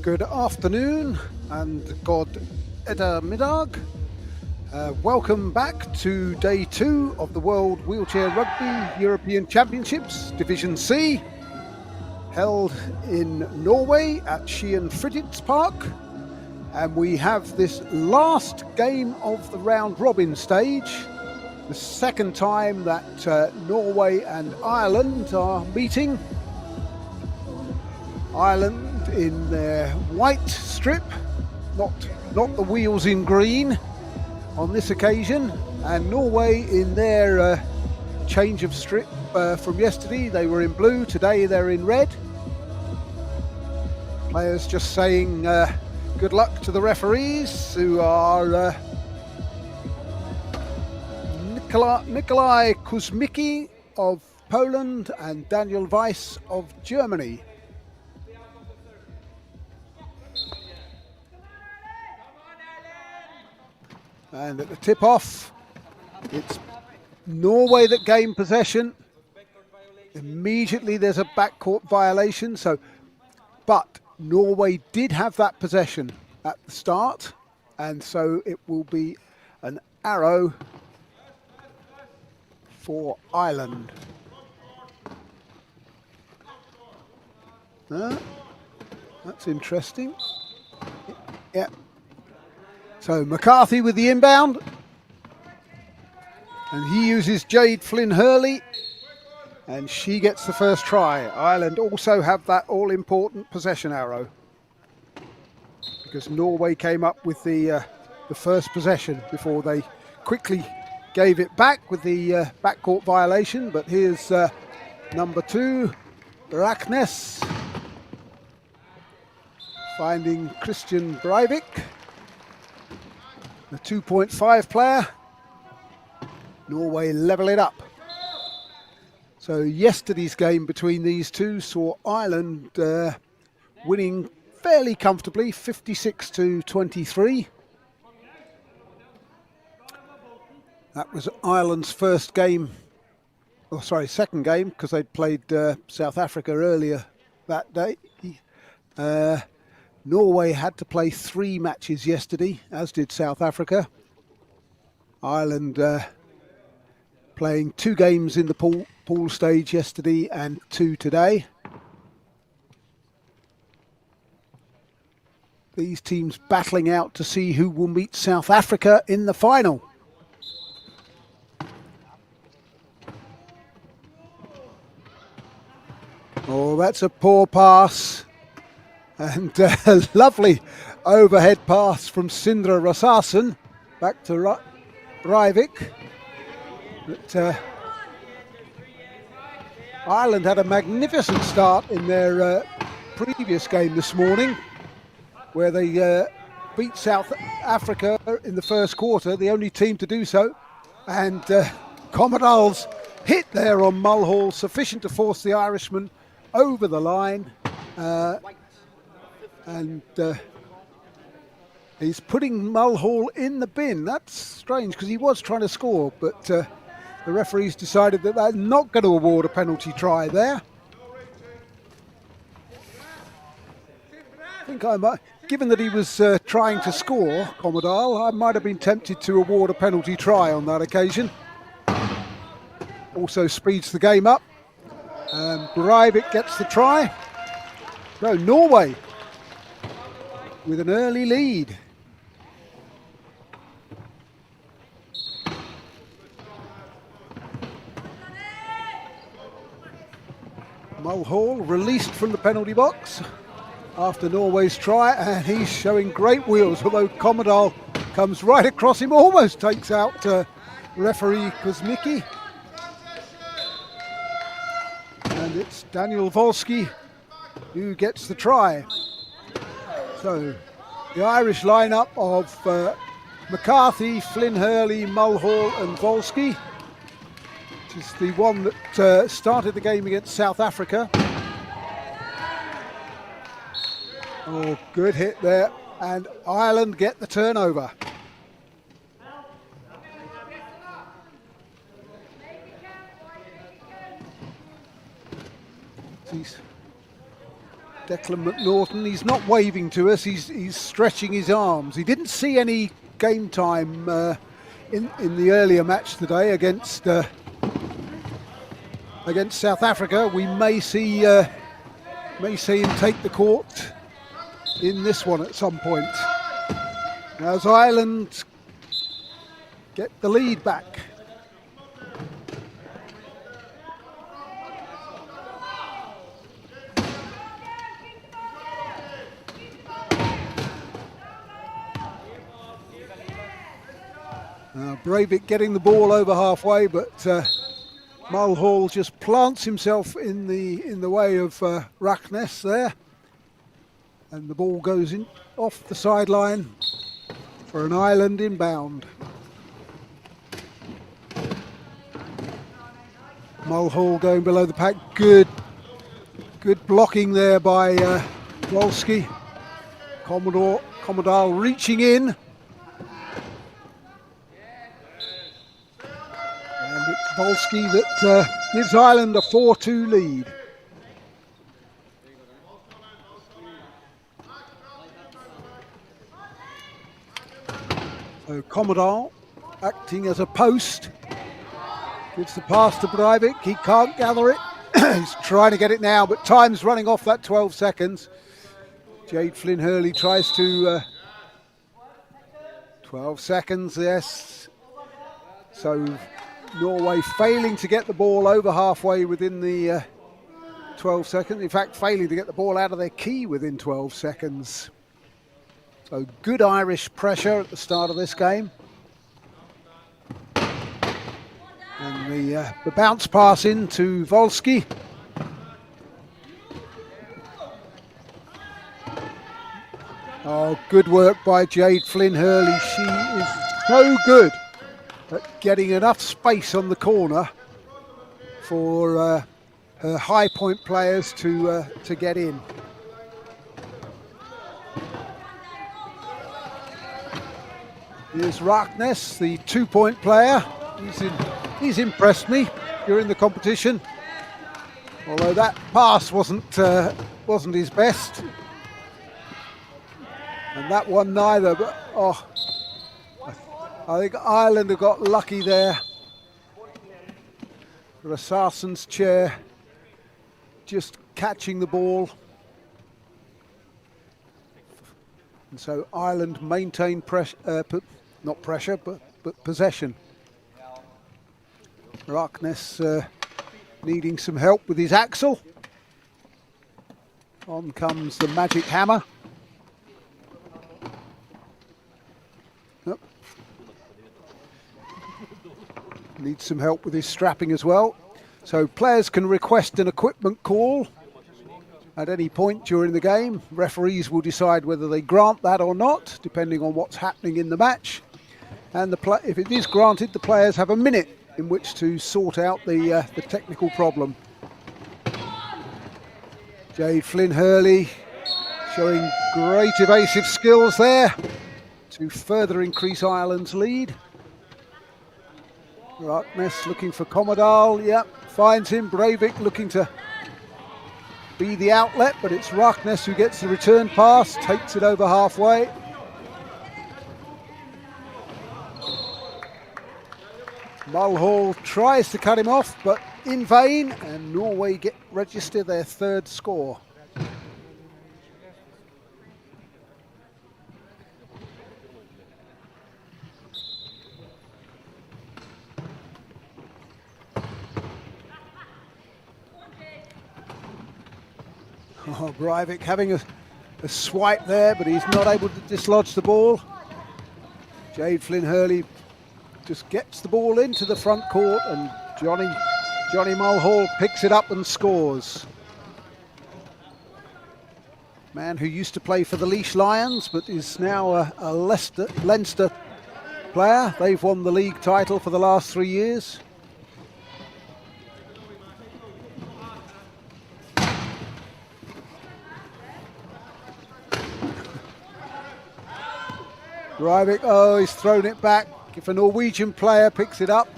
Good afternoon and God middag. Welcome back to day 2 of the World Wheelchair Rugby European Championships, Division C, held in Norway at Skien Fridtjof Park. And we have this last game of the round robin stage, the second time that Norway and Ireland are meeting. Ireland in their white strip, not the wheels in green on this occasion, and Norway in their change of strip from yesterday. They were in blue, today they're in red. Players just saying good luck to the referees, who are Nikolai Kuzmicki of Poland and Daniel Weiss of Germany. And at the tip-off, it's Norway that gained possession. Immediately there's a backcourt violation. But Norway did have that possession at the start, and so it will be an arrow for Ireland. That's interesting. Yeah. So McCarthy with the inbound, and he uses Jade Flynn Hurley, and she gets the first try. Ireland also have that all-important possession arrow, because Norway came up with the first possession before they quickly gave it back with the backcourt violation. But here's number 2, Raknes, finding Christian Breivik, the 2.5 player. Norway level it up. So yesterday's game between these two saw Ireland winning fairly comfortably, 56-23. That was Ireland's second game, because they'd played South Africa earlier that day. Norway had to play 3 matches yesterday, as did South Africa. Ireland playing 2 games in the pool stage yesterday and 2 today. These teams battling out to see who will meet South Africa in the final. Oh, that's a poor pass. And a lovely overhead pass from Sindre Rasassen back to Breivik. But Ireland had a magnificent start in their previous game this morning, where they beat South Africa in the first quarter, the only team to do so. And Commodores hit there on Mulhall, sufficient to force the Irishman over the line. And he's putting Mulhall in the bin. That's strange, because he was trying to score, but the referees decided that they're not going to award a penalty try there. I think I might, given that he was trying to score, Commodore, I might have been tempted to award a penalty try on that occasion. Also speeds the game up. Breivik gets the try. So Norway with an early lead. Mulhall released from the penalty box after Norway's try, and he's showing great wheels, although Commodore comes right across him, almost takes out referee Kuzmicki. And it's Daniel Volsky who gets the try. So the Irish lineup of McCarthy, Flynn Hurley, Mulhall and Volsky, which is the one that started the game against South Africa. Oh, good hit there, and Ireland get the turnover. Declan McNaughton, he's not waving to us, he's stretching his arms. He didn't see any game time in the earlier match today against South Africa. We may see him take the court in this one at some point. As Ireland get the lead back. Breivik getting the ball over halfway, but Mulhall just plants himself in the way of Raknes there, and the ball goes in off the sideline for an Ireland inbound. Mulhall going below the pack. Good blocking there by Wolski. Commodore reaching in. And it's Wolski that gives Ireland a 4-2 lead. So Commodore acting as a post. Gives the pass to Breivik. He can't gather it. He's trying to get it now, but time's running off that 12 seconds. Jade Flynn Hurley tries to... 12 seconds, yes. So Norway failing to get the ball over halfway within the 12 seconds. In fact, failing to get the ball out of their key within 12 seconds. So good Irish pressure at the start of this game. And the bounce pass in to Wolski. Oh, good work by Jade Flynn Hurley. She is so good at getting enough space on the corner for her high point players to get in. Here's Raknes, the 2-point player. He's impressed me during the competition, although that pass wasn't his best, and that one neither. But I think Ireland have got lucky there. Rassarsen's chair just catching the ball, and so Ireland maintain pressure, not pressure, but possession. Raknes needing some help with his axle. On comes the magic hammer. Yep. Needs some help with his strapping as well. So players can request an equipment call at any point during the game. Referees will decide whether they grant that or not, depending on what's happening in the match. And if it is granted, the players have a minute in which to sort out the technical problem. Jade Flynn Hurley showing great evasive skills there to further increase Ireland's lead. Raknes looking for Commodore, yep, finds him. Breivik looking to be the outlet, but it's Raknes who gets the return pass, takes it over halfway. Mulhall tries to cut him off, but in vain, and Norway register their third score. Oh, Breivik having a swipe there, but he's not able to dislodge the ball. Jade Flynn Hurley just gets the ball into the front court, and Johnny Mulhall picks it up and scores. Man who used to play for the Laois Lions, but is now a Leinster player. They've won the league title for the last 3 years. Breivik, oh, he's thrown it back. If a Norwegian player picks it up,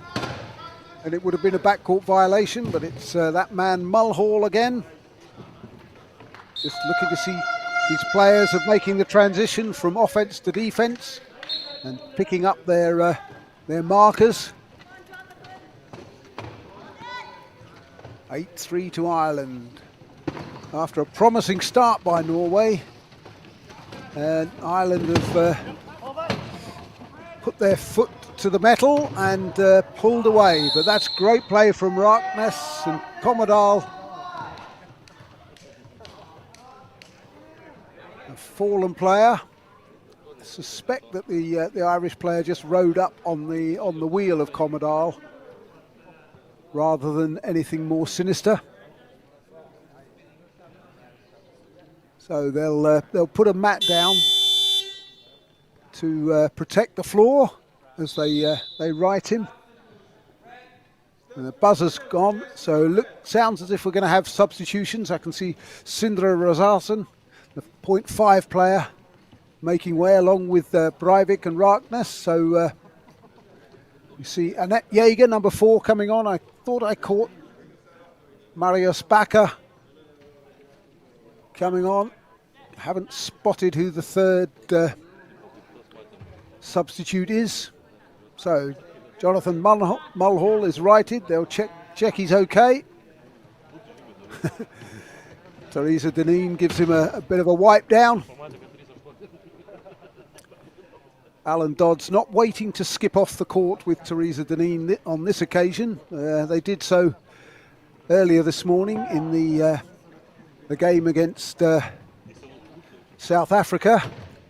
and it would have been a backcourt violation, but it's that man Mulhall again. Just looking to see these players are making the transition from offence to defence and picking up their markers. 8-3 to Ireland. After a promising start by Norway, and Ireland have put their foot to the metal and pulled away. But that's great play from Raknes and Commodore. A fallen player. I suspect that the Irish player just rode up on the wheel of Commodore rather than anything more sinister. So they'll put a mat down to protect the floor as they right him. And the buzzer's gone, so sounds as if we're going to have substitutions. I can see Sindre Rosasen, the 0.5 player, making way along with Breivik and Raknes. So you see Annette Jaeger, number 4, coming on. I thought I caught Marius Bakker coming on. Haven't spotted who the third substitute is. So Jonathan Mulhall is righted. They'll check he's okay. Teresa Deneen gives him a bit of a wipe down. Alan Dodd's not waiting to skip off the court with Teresa Deneen on this occasion. They did so earlier this morning in the game against South Africa.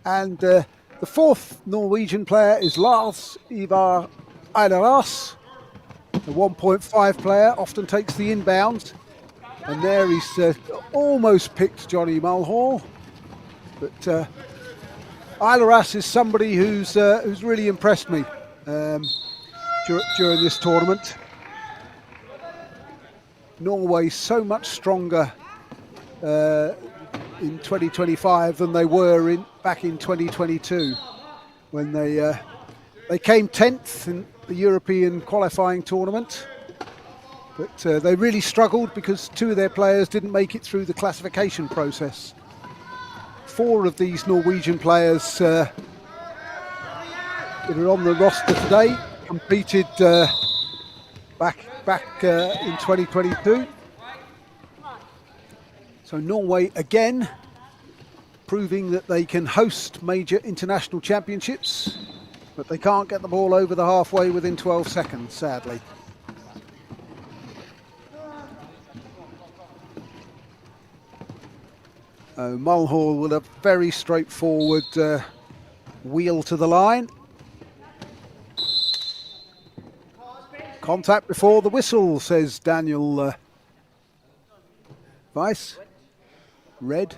And the 4th Norwegian player is Lars Ivar Eileras. The 1.5 player often takes the inbounds. And there he's almost picked Johnny Mulhall. But Eileras is somebody who's really impressed me during this tournament. Norway so much stronger in 2025 than they were back in 2022 when they came 10th in the European qualifying tournament, but they really struggled because 2 of their players didn't make it through the classification process. 4 of these Norwegian players that are on the roster today competed back in 2022. So Norway again proving that they can host major international championships, but they can't get the ball over the halfway within 12 seconds, sadly. Mulhall with a very straightforward wheel to the line. Contact before the whistle, says Daniel Weiss. Red.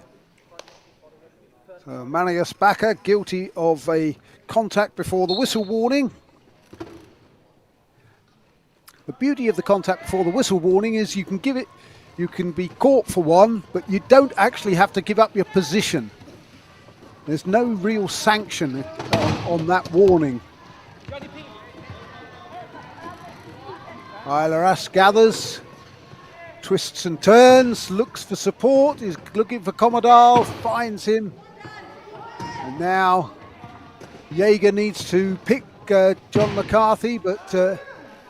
So Marius Bakker guilty of a contact before the whistle warning. The beauty of the contact before the whistle warning is you can be caught for one, but you don't actually have to give up your position. There's no real sanction on that warning. Eileras gathers, twists and turns, looks for support, is looking for Commodore, finds him. And now Jaeger needs to pick John McCarthy, but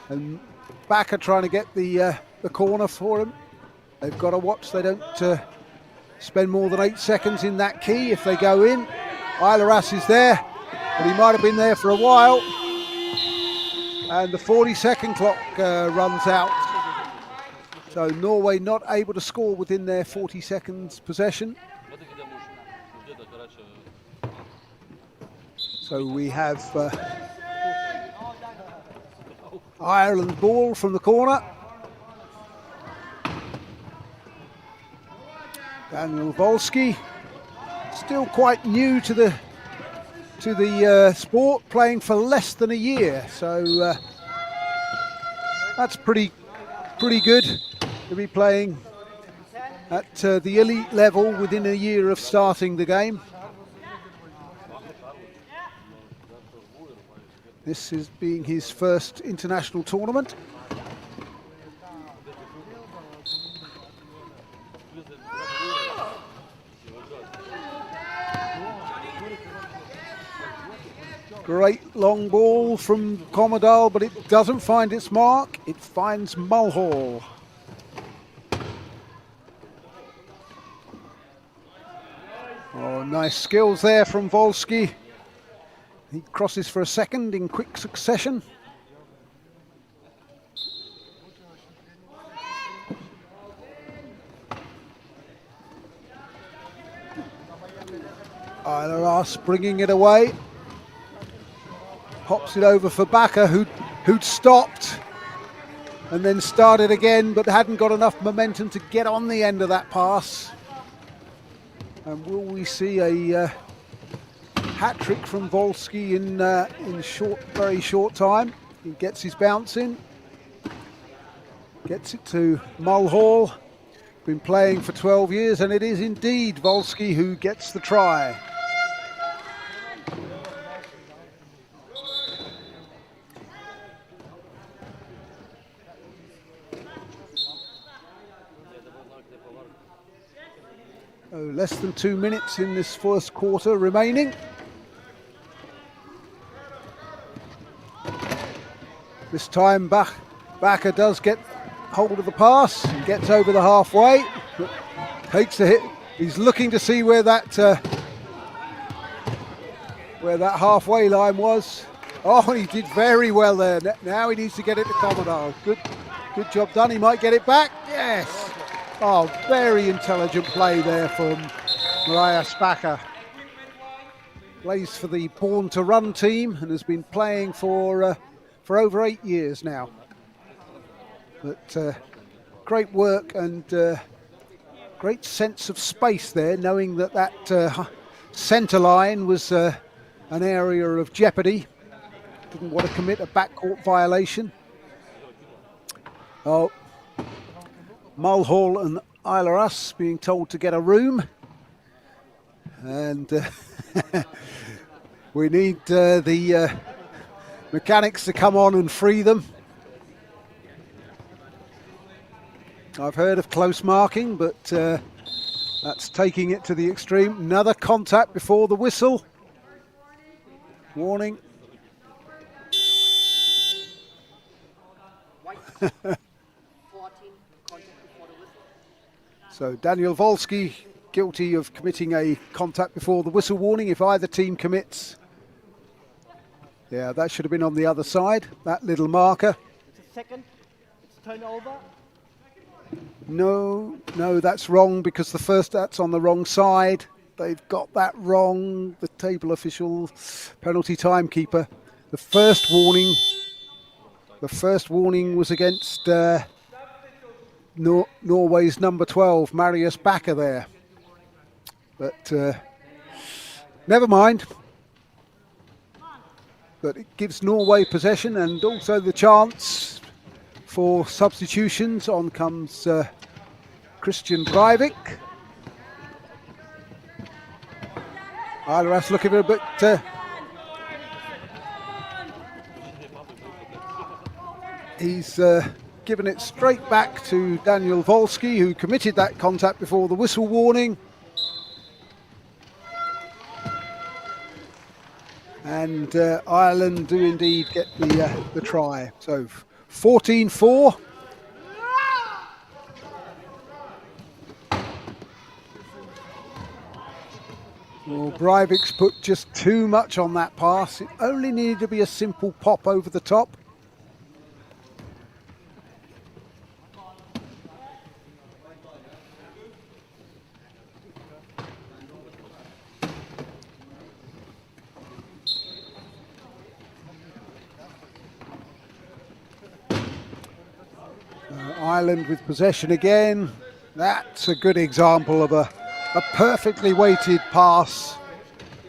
and Bakker trying to get the corner for him. They've got to watch they don't spend more than 8 seconds in that key if they go in. Eileras is there, but he might have been there for a while. And the 40-second clock runs out. So Norway not able to score within their 40 seconds possession. So we have Ireland ball from the corner. Daniel Volsky, still quite new to the sport, playing for less than a year. So that's pretty good to be playing at the elite level within a year of starting the game. This is being his first international tournament. Great long ball from Commodore, but it doesn't find its mark. It finds Mulhall. Oh, nice skills there from Volsky. He crosses for a second in quick succession. Eileras bringing it away. Hops it over for Bakker, who'd stopped and then started again, but hadn't got enough momentum to get on the end of that pass. And will we see a hat trick from Volsky in very short time? He gets his bounce in, gets it to Mulhall. Been playing for 12 years, and it is indeed Volsky who gets the try. Oh, less than 2 minutes in this first quarter remaining. This time Bakker does get hold of the pass and gets over the halfway, but takes a hit. He's looking to see where that halfway line was. Oh, he did very well there. Now he needs to get it to Commodore. Good job done. He might get it back. Yes. Oh, very intelligent play there from Marius Bakker. Plays for the Born to Run team and has been playing for over 8 years now. But great work and great sense of space there, knowing that centre line was an area of jeopardy. Didn't want to commit a backcourt violation. Oh, Mulhall and Eileras being told to get a room. And we need the mechanics to come on and free them. I've heard of close marking, but that's taking it to the extreme. Another contact before the whistle. Warning. So Daniel Volsky guilty of committing a contact before the whistle warning if either team commits. Yeah, that should have been on the other side, that little marker. It's a second, it's turnover. No, that's wrong because that's on the wrong side. They've got that wrong, the table official, penalty timekeeper. The first warning was against Norway's number 12, Marius Bakker there. But never mind. But it gives Norway possession and also the chance for substitutions. On comes Christian Breivik. Eileras looking a bit... he's given it straight back to Daniel Volsky, who committed that contact before the whistle warning. And Ireland do indeed get the try. So 14-4. Well, Breivik's put just too much on that pass. It only needed to be a simple pop over the top. Ireland with possession again. That's a good example of a perfectly weighted pass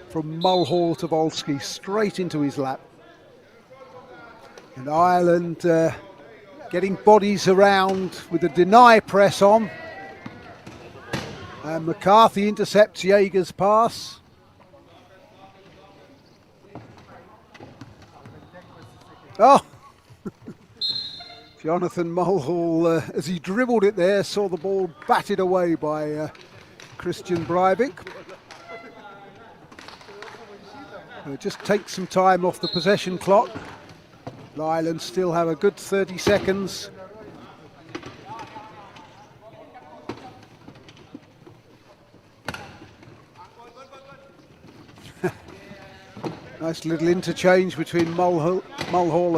from Mulhall to Volsky straight into his lap. And Ireland getting bodies around with a deny press on. And McCarthy intercepts Jaeger's pass. Oh! Jonathan Mulhall, as he dribbled it there, saw the ball batted away by Christian Breivik. Just take some time off the possession clock. Ireland still have a good 30 seconds. Nice little interchange between Mulhall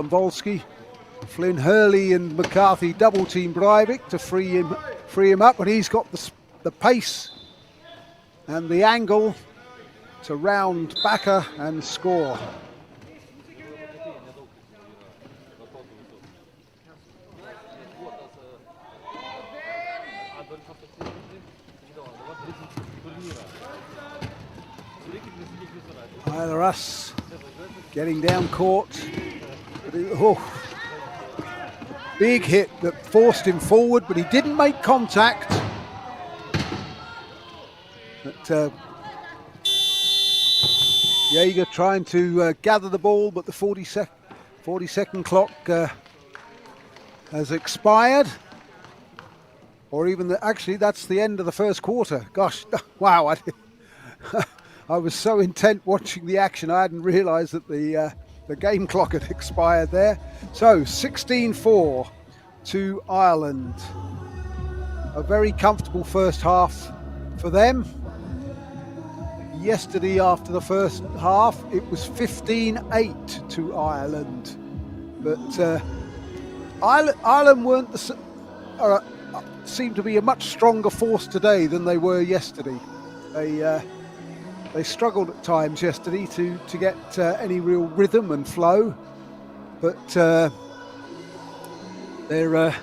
and Volsky. Flynn Hurley and McCarthy double team Breivik to free him up, but he's got the pace and the angle to round Backer and score. Either us getting down court. Big hit that forced him forward, but he didn't make contact. But Jaeger trying to gather the ball, but the 40-second clock has expired. Or even actually, that's the end of the first quarter. Gosh, wow! I was so intent watching the action, I hadn't realised that the game clock had expired there. So 16-4 to Ireland. A very comfortable first half for them. Yesterday, after the first half, it was 15-8 to Ireland. But Ireland weren't seemed to be a much stronger force today than they were yesterday. They struggled at times yesterday to get any real rhythm and flow, but they're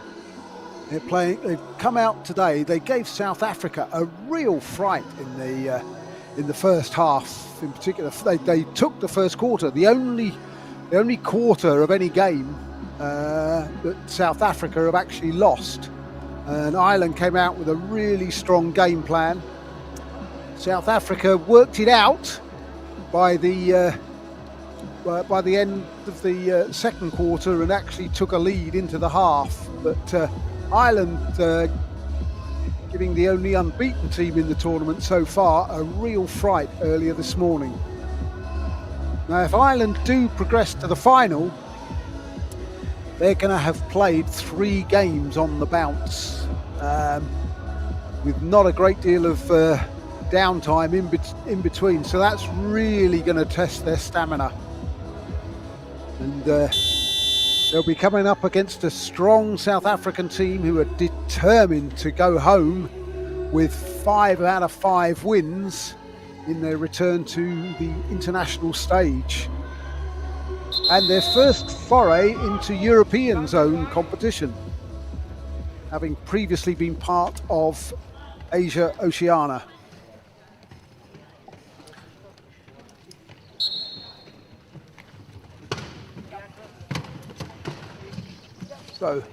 playing. They've come out today. They gave South Africa a real fright in the first half. In particular, they took the first quarter, the only quarter of any game that South Africa have actually lost, and Ireland came out with a really strong game plan. South Africa worked it out by the end of the second quarter and actually took a lead into the half. But Ireland, giving the only unbeaten team in the tournament so far a real fright earlier this morning. Now, if Ireland do progress to the final, they're going to have played 3 games on the bounce, with not a great deal of downtime in between, so that's really going to test their stamina, and they'll be coming up against a strong South African team who are determined to go home with 5 out of 5 wins in their return to the international stage and their first foray into European zone competition, having previously been part of Asia Oceania. So,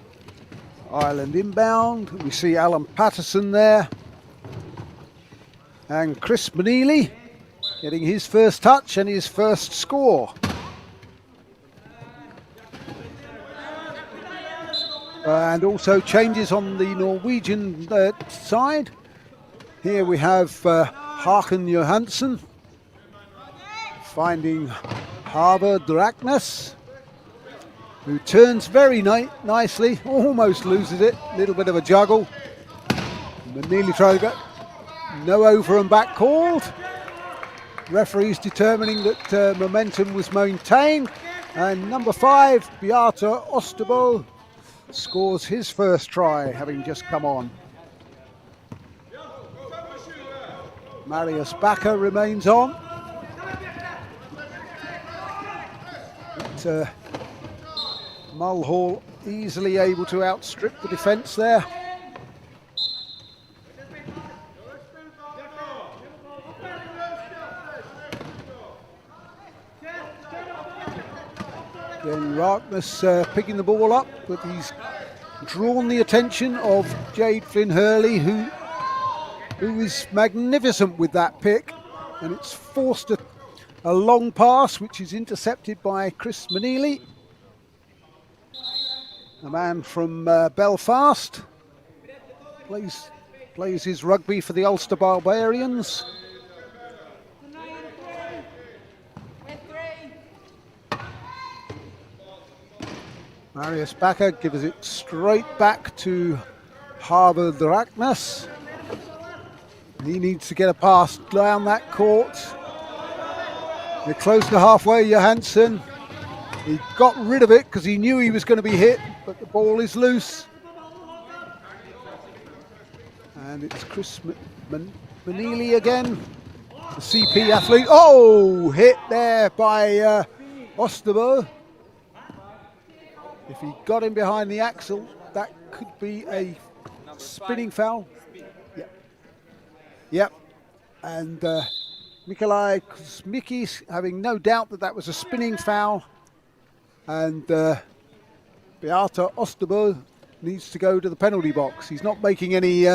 Ireland inbound. We see Alan Patterson there. And Chris Maneely getting his first touch and his first score. And also changes on the Norwegian side. Here we have Hakan Johansson finding Harvard Draknes, who turns very nicely, almost loses it, a little bit of a juggle. Nearly trying to go, no over and back called. Referees determining that momentum was maintained, and number 5, Beata Osterbo, scores his first try, having just come on. Marius Backer remains on. But, Mulhall easily able to outstrip the defence there. Then Raknes picking the ball up, but he's drawn the attention of Jade Flynn Hurley, who is magnificent with that pick, and it's forced a long pass, which is intercepted by Chris Maneely, a man from Belfast, plays his rugby for the Ulster Barbarians. Marius Bakker gives it straight back to Harvard Ragnas. He needs to get a pass down that court. They're close to halfway, Johansson. He got rid of it because he knew he was going to be hit, but the ball is loose. And it's Chris Manili again, the CP athlete. Oh, hit there by Osterbo. If he got him behind the axle, that could be a spinning foul. Yep. Yep. And Mikolai Kuzmikis having no doubt that that was a spinning foul. And Beata Osterbo needs to go to the penalty box. He's not making any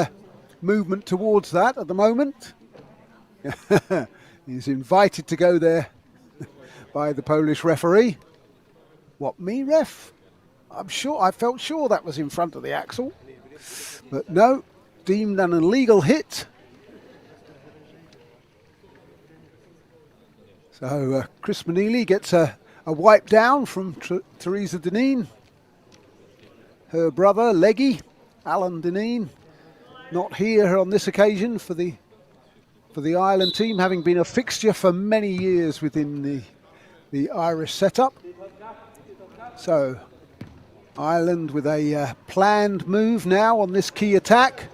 movement towards that at the moment. He's invited to go there by the Polish referee. What, me, ref? I felt sure that was in front of the axle, but no, deemed an illegal hit. So Chris Manili gets a wipe down from Teresa Deneen. Her brother, Leggy, Alan Deneen, not here on this occasion for the Ireland team, having been a fixture for many years within the Irish setup. So Ireland with a planned move now on this key attack.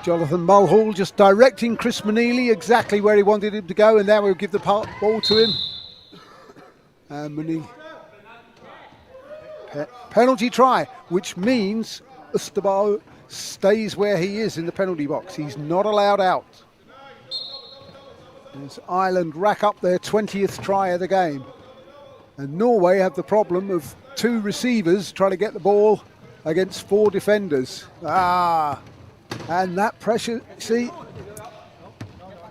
Jonathan Mulhall just directing Chris Manili exactly where he wanted him to go, and now we'll give the ball to him. And penalty try, which means Osterbo stays where he is in the penalty box. He's not allowed out. As Ireland rack up their 20th try of the game. And Norway have the problem of 2 receivers trying to get the ball against 4 defenders. And that pressure, see.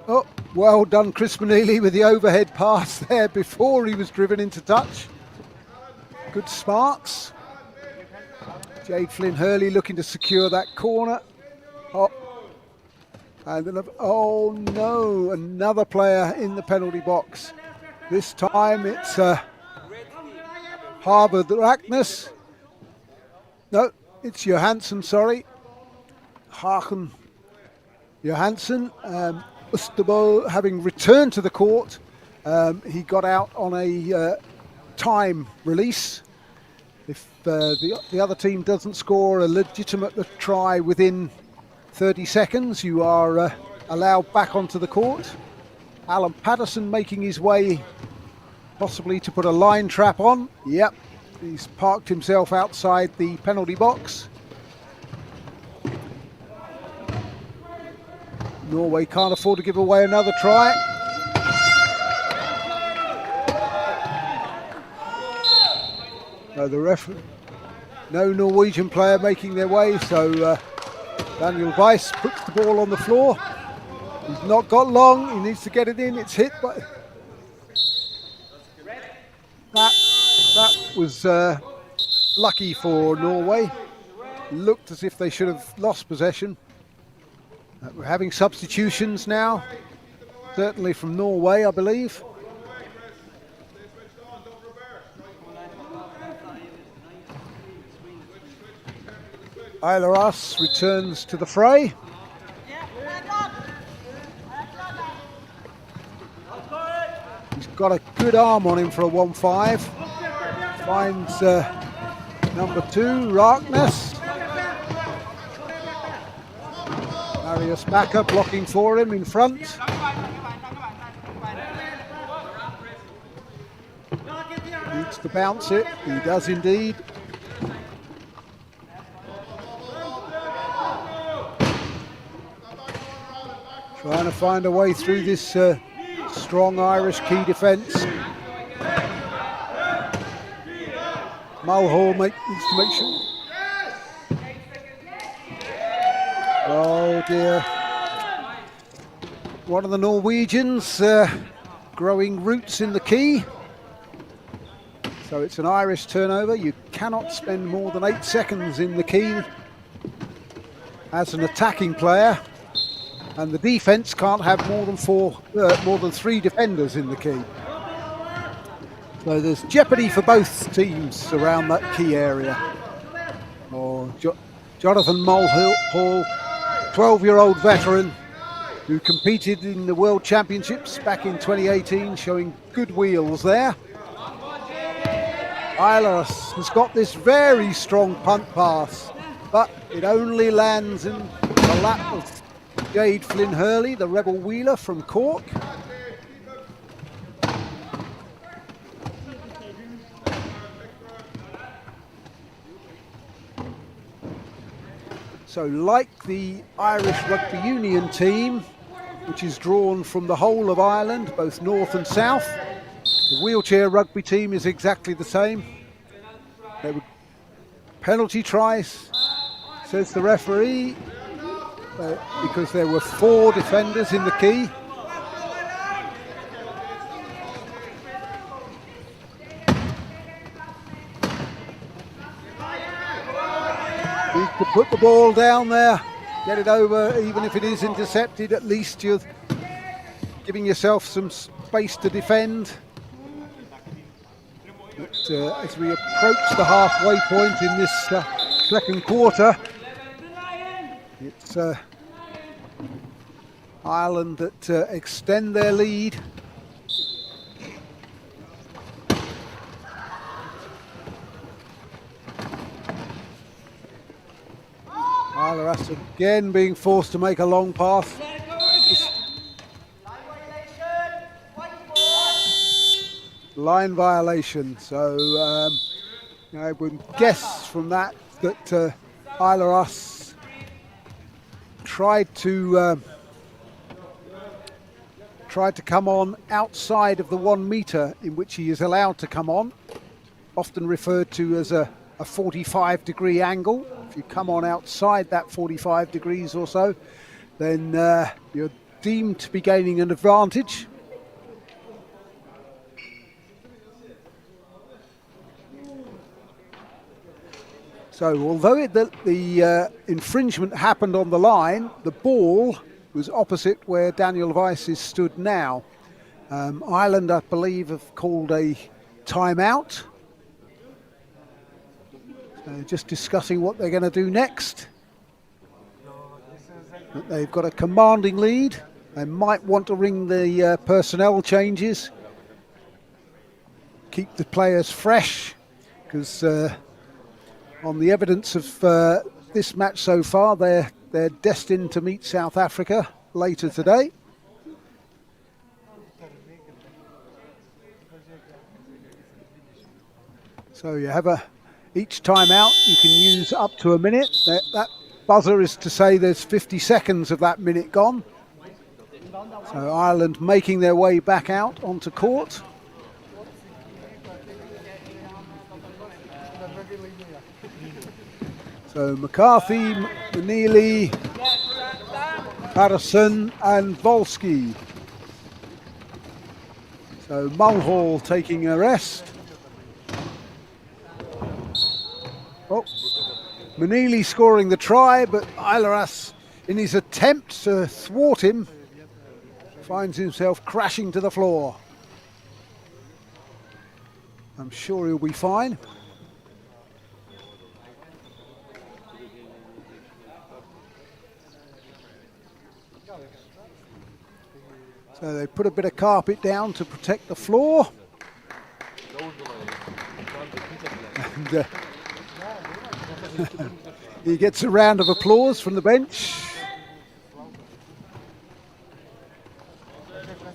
Oh, well done Chris Manili with the overhead pass there before he was driven into touch. Good smarts. Jade Flynn Hurley looking to secure that corner. Oh, and then, oh no, another player in the penalty box. This time it's Harvard Ragnas. No, it's Johansson, sorry. Haken Johansson. Osterbo having returned to the court. He got out on a time release. If the other team doesn't score a legitimate try within 30 seconds, you are allowed back onto the court. Alan Patterson making his way possibly to put a line trap on. Yep, he's parked himself outside the penalty box. Norway can't afford to give away another try. No, the referee, no Norwegian player making their way, so Daniel Weiss puts the ball on the floor. He's not got long, he needs to get it in, it's hit, but that was lucky for Norway. Looked as if they should have lost possession. We're having substitutions now, certainly from Norway, I believe. Aileras returns to the fray. He's got a good arm on him for a 1-5. Finds number 2, Ragnas. Marius Bakker blocking for him in front. Needs to bounce it. He does indeed. Trying to find a way through this strong Irish key defence. Mulhall needs to make sure. Oh dear. One of the Norwegians growing roots in the key. So it's an Irish turnover. You cannot spend more than 8 seconds in the key as an attacking player. And the defence can't have more than 3 defenders in the key. So there's jeopardy for both teams around that key area. Jonathan Mulhall, 12-year-old veteran who competed in the World Championships back in 2018, showing good wheels there. Eilers has got this very strong punt pass, but it only lands in the lap of Jade Flynn Hurley, the rebel wheeler from Cork. So like the Irish Rugby Union team, which is drawn from the whole of Ireland, both north and south, the wheelchair rugby team is exactly the same. There were penalty tries, says the referee, because there were 4 defenders in the key. You could put the ball down there, get it over, even if it is intercepted, at least you're giving yourself some space to defend. But, as we approach the halfway point in this second quarter, it's Ireland that extend their lead. Eilers again being forced to make a long pass. Line violation. So I would guess from that Eilers tried to come on outside of the 1 metre in which he is allowed to come on, often referred to as a 45-degree angle. If you come on outside that 45 degrees or so, then you're deemed to be gaining an advantage. So although the infringement happened on the line, the ball was opposite where Daniel Weiss is stood now. Ireland, I believe, have called a timeout. Just discussing what they're going to do next. But they've got a commanding lead. They might want to ring the personnel changes, keep the players fresh, because on the evidence of this match so far, they're destined to meet South Africa later today. So you have each time out you can use up to a minute. That buzzer is to say there's 50 seconds of that minute gone. So Ireland making their way back out onto court. So McCarthy, Manili, Patterson and Volsky. So Mulhall taking a rest. Oh, Manili scoring the try, but Eilers, in his attempt to thwart him, finds himself crashing to the floor. I'm sure he'll be fine. So they put a bit of carpet down to protect the floor. And he gets a round of applause from the bench.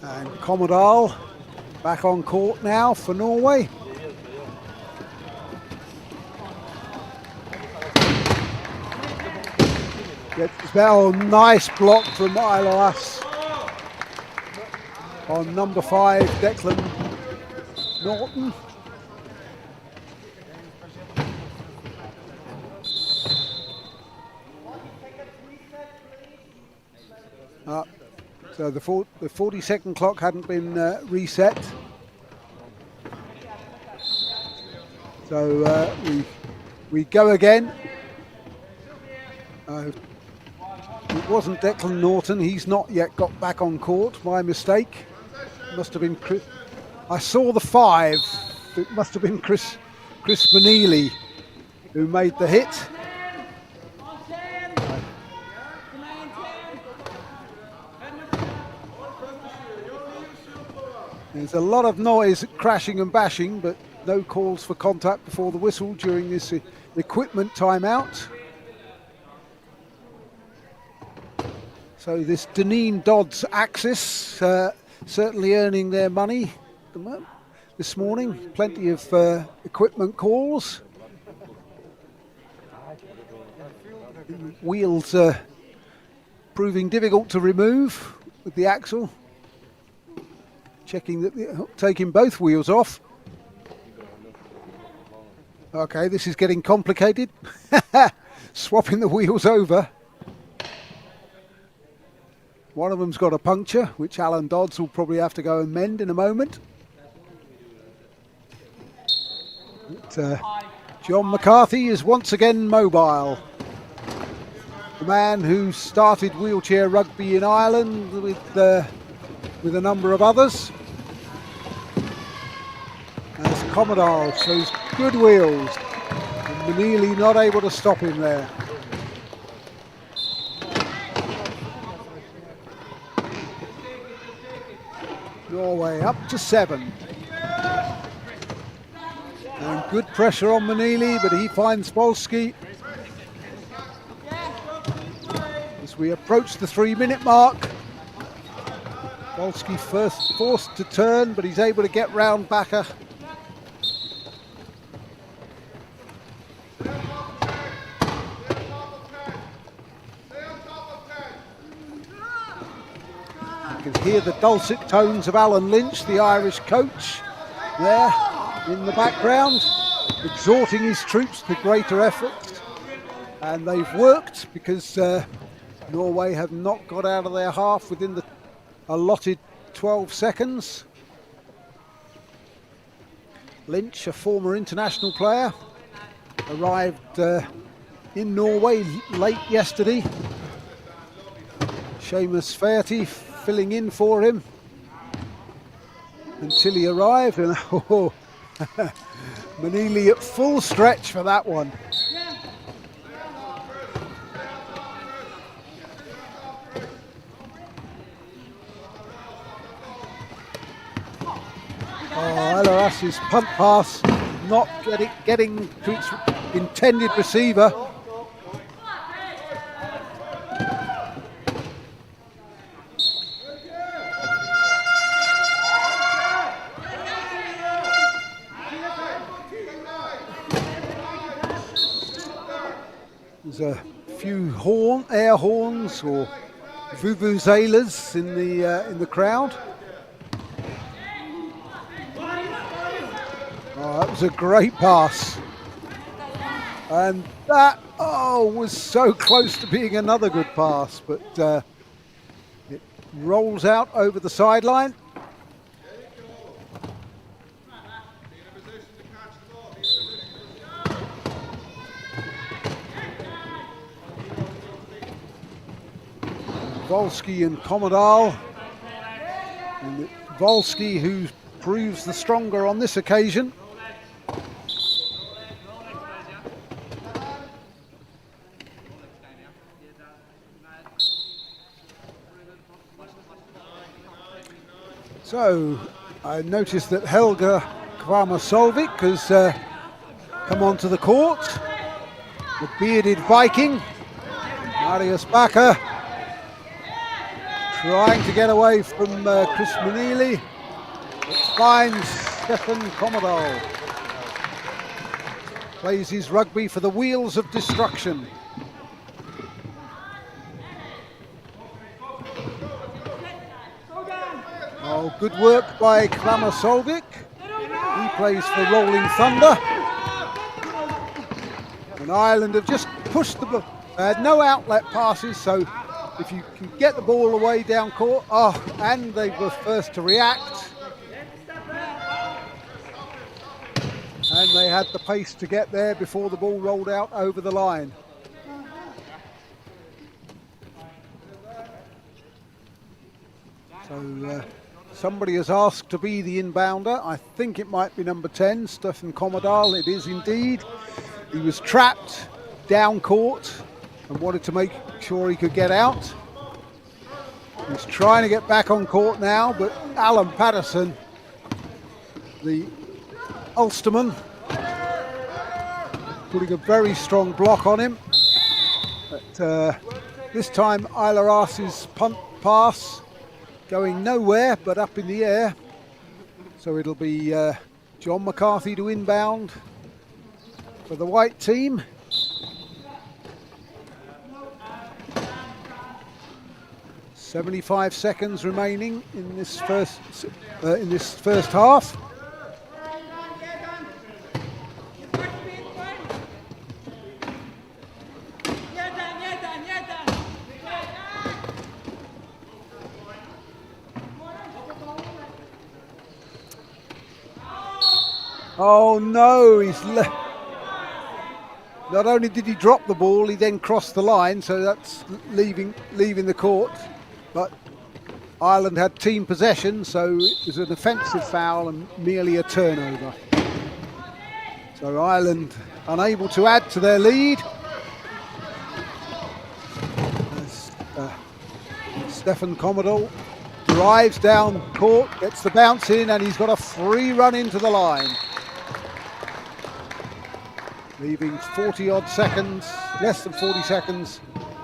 And Commodore back on court now for Norway. Nice block from Eilers on number 5, Declan Norton. So the 40-second clock hadn't been reset. So we go again. It wasn't Declan Norton. He's not yet got back on court. My mistake. Must have been. I saw the 5 It must have been Chris Manili who made the hit. There's a lot of noise, crashing and bashing, but no calls for contact before the whistle during this equipment timeout. So this Deneen Dodds Axis certainly earning their money this morning. Plenty of equipment calls. Wheels proving difficult to remove with the axle. Checking that, taking both wheels off. Okay, this is getting complicated. Swapping the wheels over. One of them's got a puncture, which Alan Dodds will probably have to go and mend in a moment. But, John McCarthy is once again mobile. The man who started wheelchair rugby in Ireland with a number of others. As Commodore shows good wheels, and Manili not able to stop him there. Norway up to 7. And good pressure on Manili, but he finds Volsky. As we approach the 3-minute mark, Volsky first forced to turn, but he's able to get round Backer. You can hear the dulcet tones of Alan Lynch, the Irish coach, there in the background, exhorting his troops to greater efforts. And they've worked because Norway have not got out of their half within the allotted 12 seconds. Lynch, a former international player, arrived in Norway late yesterday. Seamus Faherty filling in for him until he arrived, and Manili at full stretch for that one. Alaras's punt pass not getting to its intended receiver. There's a few air horns or vuvuzelas in the crowd. Oh, that was a great pass, and that was so close to being another good pass, but it rolls out over the sideline. Volsky and Commodore, and Volsky who proves the stronger on this occasion. So I noticed that Helga Kvama-Solvik has come onto the court. The bearded Viking, Marius Backer, trying to get away from Chris Manili. It finds Stefan Commodore. Plays his rugby for the wheels of destruction. Oh, good work by Kvama-Solvik. He plays for Rolling Thunder. And Ireland have just pushed the ball. They had no outlet passes, so if you can get the ball away down court, and they were first to react. And they had the pace to get there before the ball rolled out over the line. So Somebody has asked to be the inbounder. I think it might be number 10, Stefan Commodal. It is indeed. He was trapped down court and wanted to make sure he could get out. He's trying to get back on court now, but Alan Patterson, the Ulsterman, putting a very strong block on him. But this time Ailaras's punt pass going nowhere but up in the air. So it'll be John McCarthy to inbound for the white team. "75 seconds remaining in this first half. Oh no, not only did he drop the ball, he then crossed the line, so that's leaving the court. But Ireland had team possession, so it was an offensive foul and merely a turnover. So Ireland unable to add to their lead. As Stefan Commodore drives down court, gets the bounce in, and he's got a free run into the line. Leaving 40-odd seconds, less than 40 seconds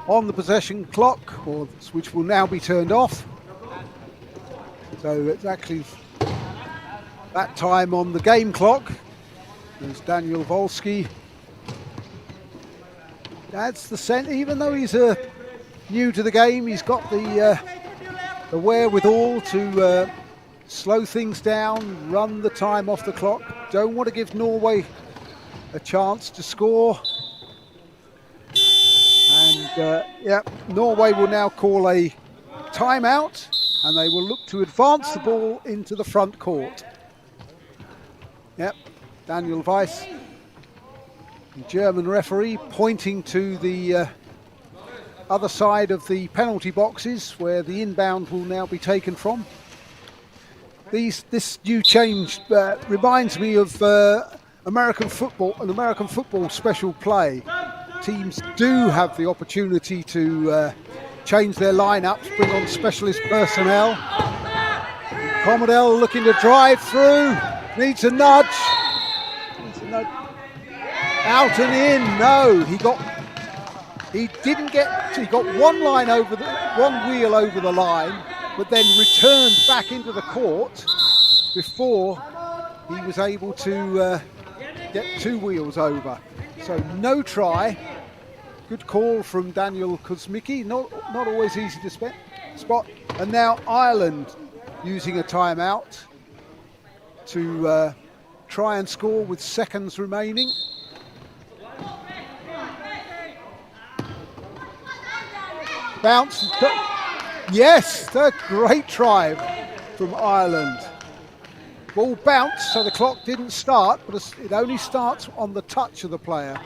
on the possession clock, which will now be turned off. So it's actually that time on the game clock. There's Daniel Volsky. That's the scent. Even though he's new to the game, he's got the wherewithal to slow things down, run the time off the clock. Don't want to give Norway a chance to score. And Norway will now call a timeout, and they will look to advance the ball into the front court. Yep, Daniel Weiss, the German referee, pointing to the other side of the penalty boxes where the inbound will now be taken from. This new change reminds me of American football special play. Teams do have the opportunity to change their lineups, bring on specialist personnel. Commodell looking to drive through, needs a nudge. Out and in. No, he got one wheel over the line, but then returned back into the court before he was able to get two wheels over. So no try. Good call from Daniel Kuzmicki. Not always easy to spot. And now Ireland using a timeout to try and score with seconds remaining. Bounce. Yes, a great try from Ireland. Ball bounced, so the clock didn't start, but it only starts on the touch of the player.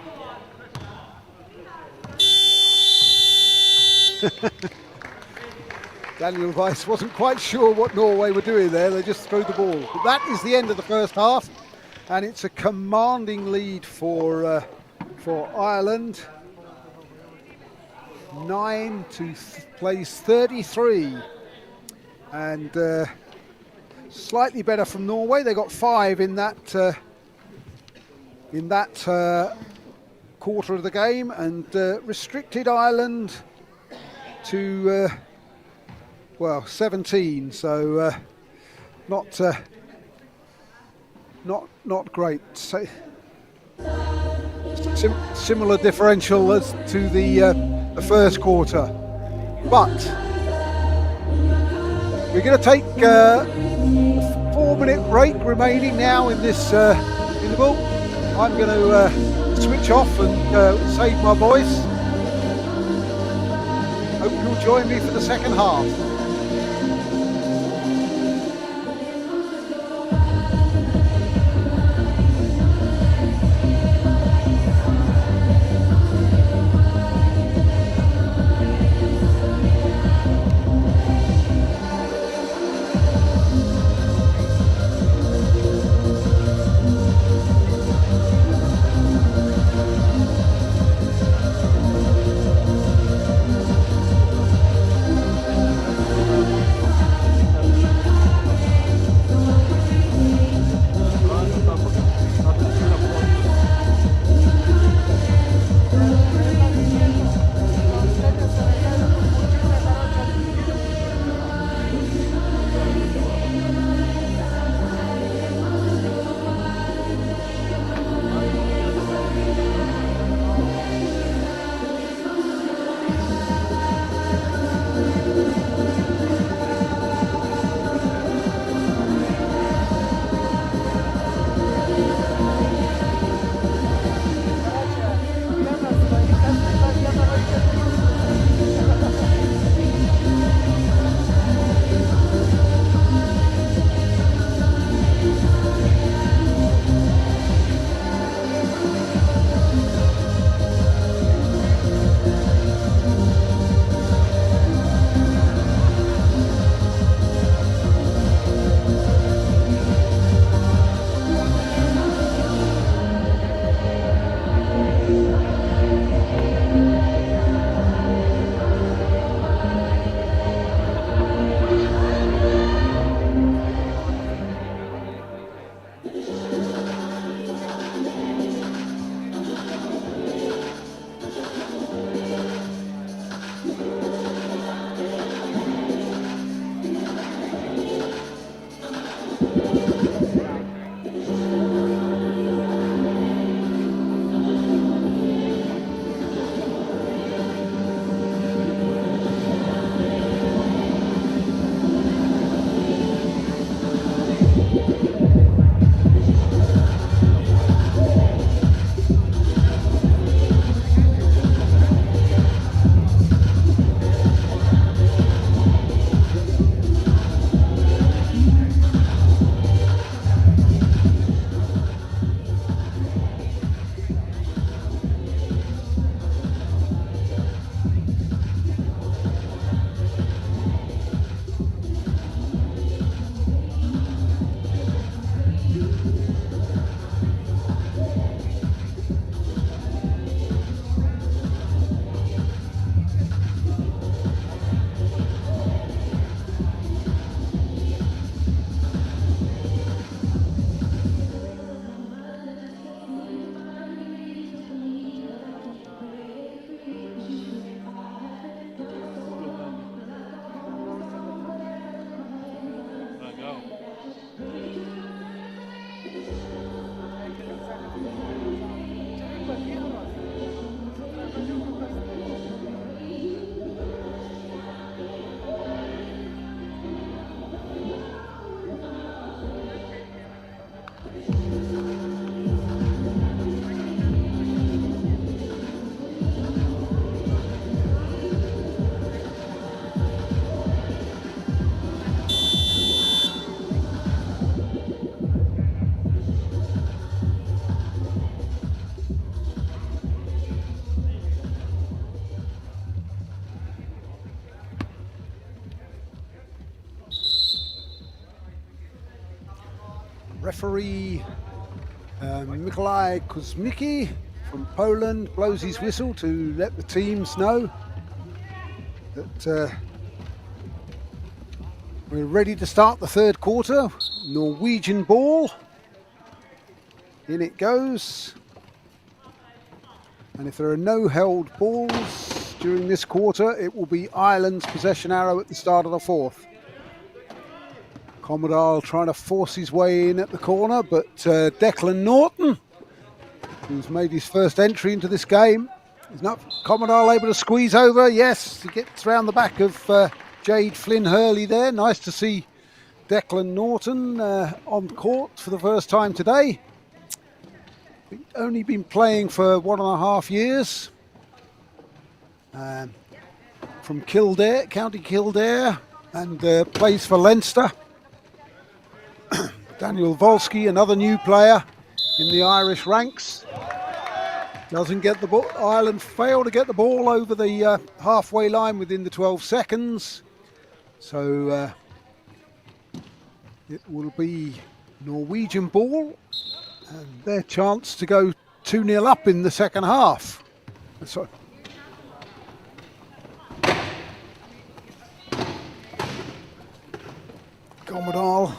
Daniel Weiss wasn't quite sure what Norway were doing there. They just threw the ball. But that is the end of the first half, and it's a commanding lead for Ireland. 9 to place 33, and slightly better from Norway. They got 5 in that quarter of the game, and restricted Ireland to 17. So not great. So, similar differential as to the first quarter, but we're going to take a 4-minute break remaining now in this interval. I'm going to switch off and save my voice. Hope you'll join me for the second half. Referee Mikołaj Kuzmicki from Poland blows his whistle to let the teams know that we're ready to start the third quarter. Norwegian ball. In it goes. And if there are no held balls during this quarter, it will be Ireland's possession arrow at the start of the fourth. Commodore trying to force his way in at the corner, but Declan Norton, who's made his first entry into this game, is not Commodore able to squeeze over. Yes, he gets round the back of Jade Flynn Hurley there. Nice to see Declan Norton on court for the first time today. He's only been playing for 1.5 years. From Kildare, County Kildare, and plays for Leinster. Daniel Volsky, another new player in the Irish ranks. Doesn't get the ball. Ireland fail to get the ball over the halfway line within the 12 seconds. So it will be Norwegian ball and their chance to go 2-0 up in the second half. So, Commodore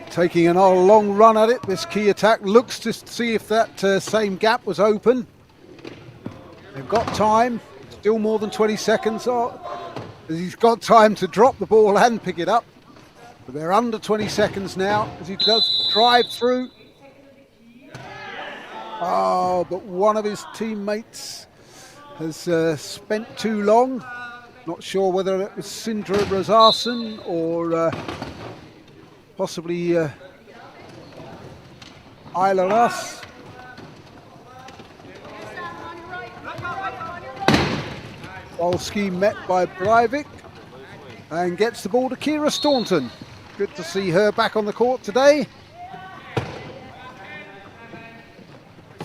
taking a long run at it. This key attack looks to see if that same gap was open. They've got time, still more than 20 seconds. He's got time to drop the ball and pick it up. But they're under 20 seconds now as he does drive through. Oh, but one of his teammates has spent too long. Not sure whether it was Sindre Razarsson or possibly Isla Russ. Volsky met by Breivik and gets the ball to Ciara Staunton. Good to see her back on the court today.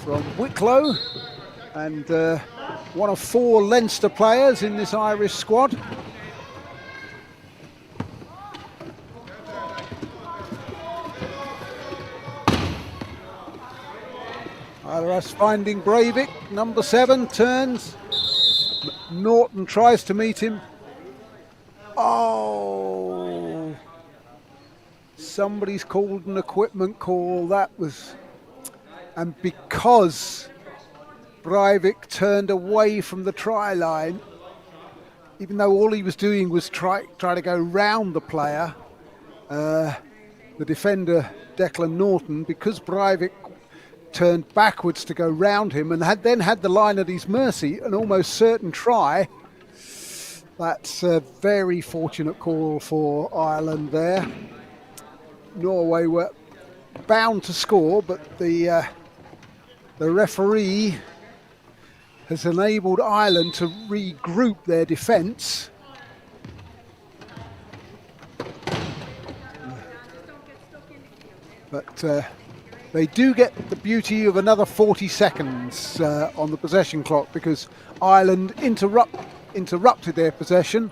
From Wicklow, and one of 4 Leinster players in this Irish squad. Iras finding Breivik, number 7, turns. Norton tries to meet him. Oh, somebody's called an equipment call. That was... And because Breivik turned away from the try line, even though all he was doing was try to go round the player, the defender Declan Norton, because Breivik turned backwards to go round him and then had the line at his mercy, an almost certain try. That's a very fortunate call for Ireland there. Norway were bound to score, but the referee has enabled Ireland to regroup their defence. But they do get the beauty of another 40 seconds on the possession clock, because Ireland interrupted their possession.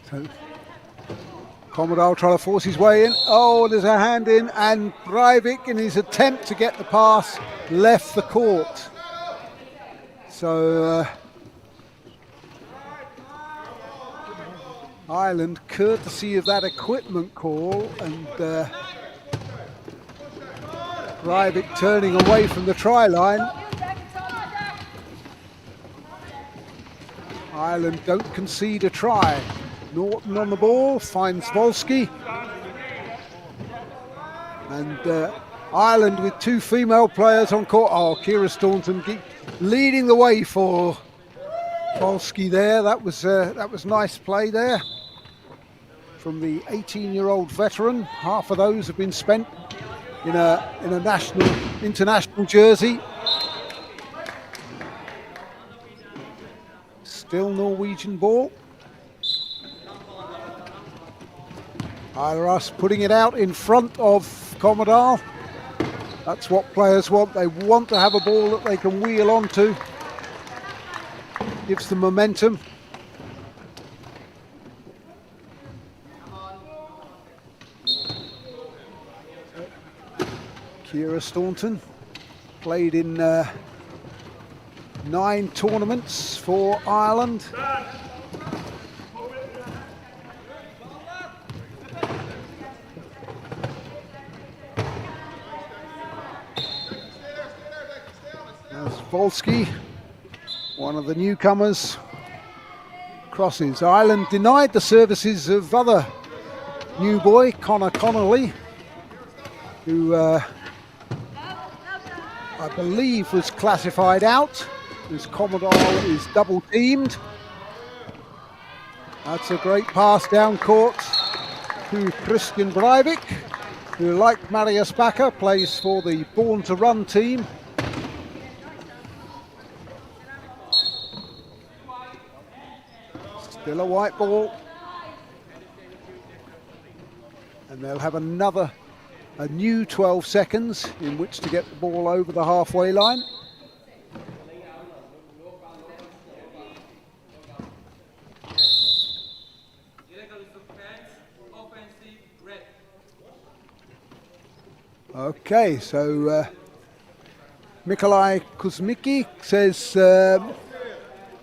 So Commodore trying to force his way in. Oh, there's a hand in, and Breivik, in his attempt to get the pass, left the court. So Ireland, courtesy of that equipment call, and Breivik turning away from the try line. Ireland don't concede a try. Norton on the ball, finds Volsky. And Ireland with 2 female players on court. Oh, Ciara Staunton leading the way for Volsky there. That was nice play there from the 18-year-old veteran. Half of those have been spent in a international jersey. Still Norwegian ball. Iras putting it out in front of Commodore. That's what players want. They want to have a ball that they can wheel onto. Gives them momentum. Ciara Staunton. Played in 9 tournaments for Ireland. There's Volsky, one of the newcomers, crosses. Ireland denied the services of other new boy, Conor Connolly, who I believe was classified out, as Commodore is double teamed. That's a great pass down court to Christian Breivik, who, like Marius Bakker, plays for the Born to Run team. Still a white ball. And they'll have a new 12 seconds in which to get the ball over the halfway line. Okay, so Mikolai Kuzmicki says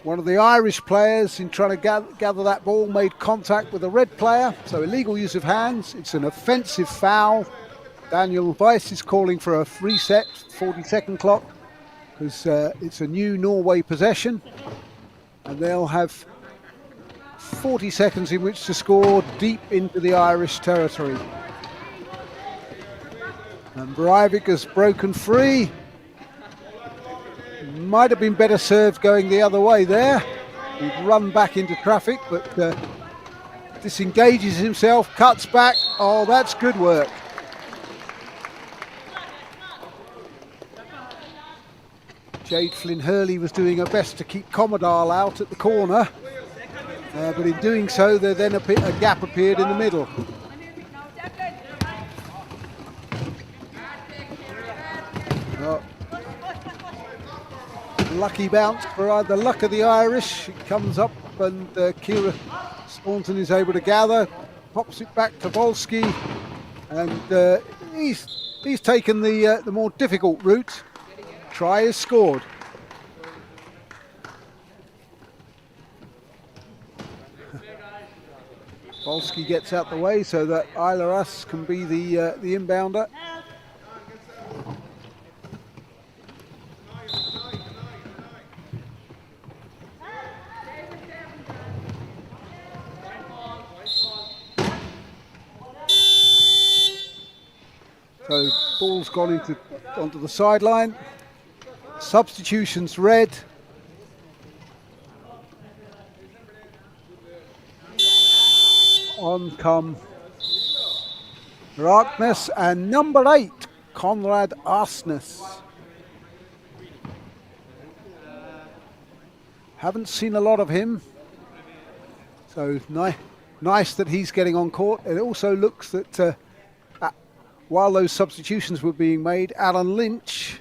one of the Irish players, in trying to gather that ball, made contact with a red player, so illegal use of hands. It's an offensive foul. Daniel Weiss is calling for a reset, 40-second clock, because it's a new Norway possession, and they'll have 40 seconds in which to score deep into the Irish territory. And Breivik has broken free. Might have been better served going the other way there. He'd run back into traffic, but disengages himself, cuts back. Oh, that's good work. Jade Flynn Hurley was doing her best to keep Commodore out at the corner, but in doing so, then a gap appeared in the middle. Oh. Lucky bounce for the luck of the Irish. It comes up, and Ciara Staunton is able to gather, pops it back to Volsky, and he's taken the more difficult route. Try is scored. Volsky gets out the way so that Aileras can be the inbounder. So ball's gone onto the sideline. Substitutions red. On come Raknes and number 8, Conrad Arsnes. Haven't seen a lot of him, so nice that he's getting on court. It also looks that while those substitutions were being made, Alan Lynch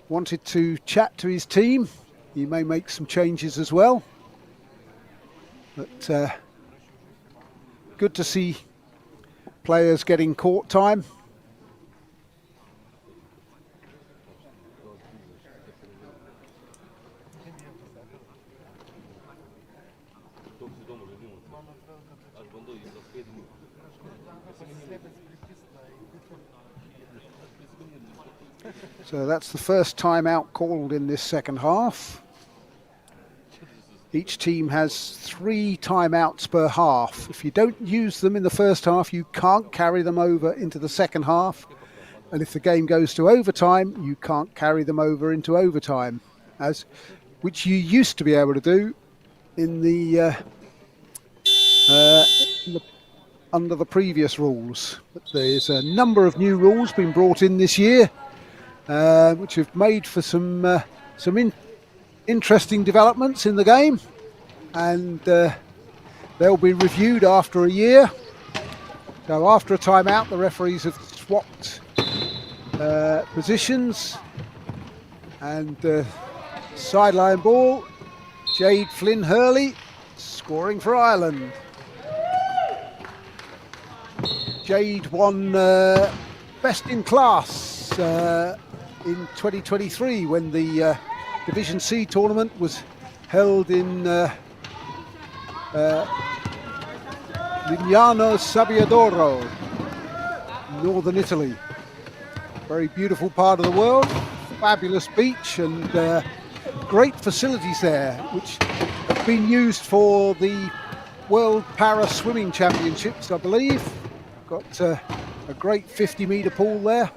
wanted to chat to his team. He may make some changes as well, but good to see players getting court time. So that's the first timeout called in this second half. Each team has 3 timeouts per half. If you don't use them in the first half, you can't carry them over into the second half. And if the game goes to overtime, you can't carry them over into overtime, which you used to be able to do under the previous rules. But there's a number of new rules being brought in this year, which have made for some interesting developments in the game, and they'll be reviewed after a year. So after a timeout, the referees have swapped positions, and sideline ball, Jade Flynn Hurley scoring for Ireland. Jade won best in class in 2023 when the Division C tournament was held in Lignano Sabbiadoro, northern Italy. Very beautiful part of the world, fabulous beach and great facilities there, which have been used for the World Para Swimming Championships, I believe. Got a great 50-metre pool there.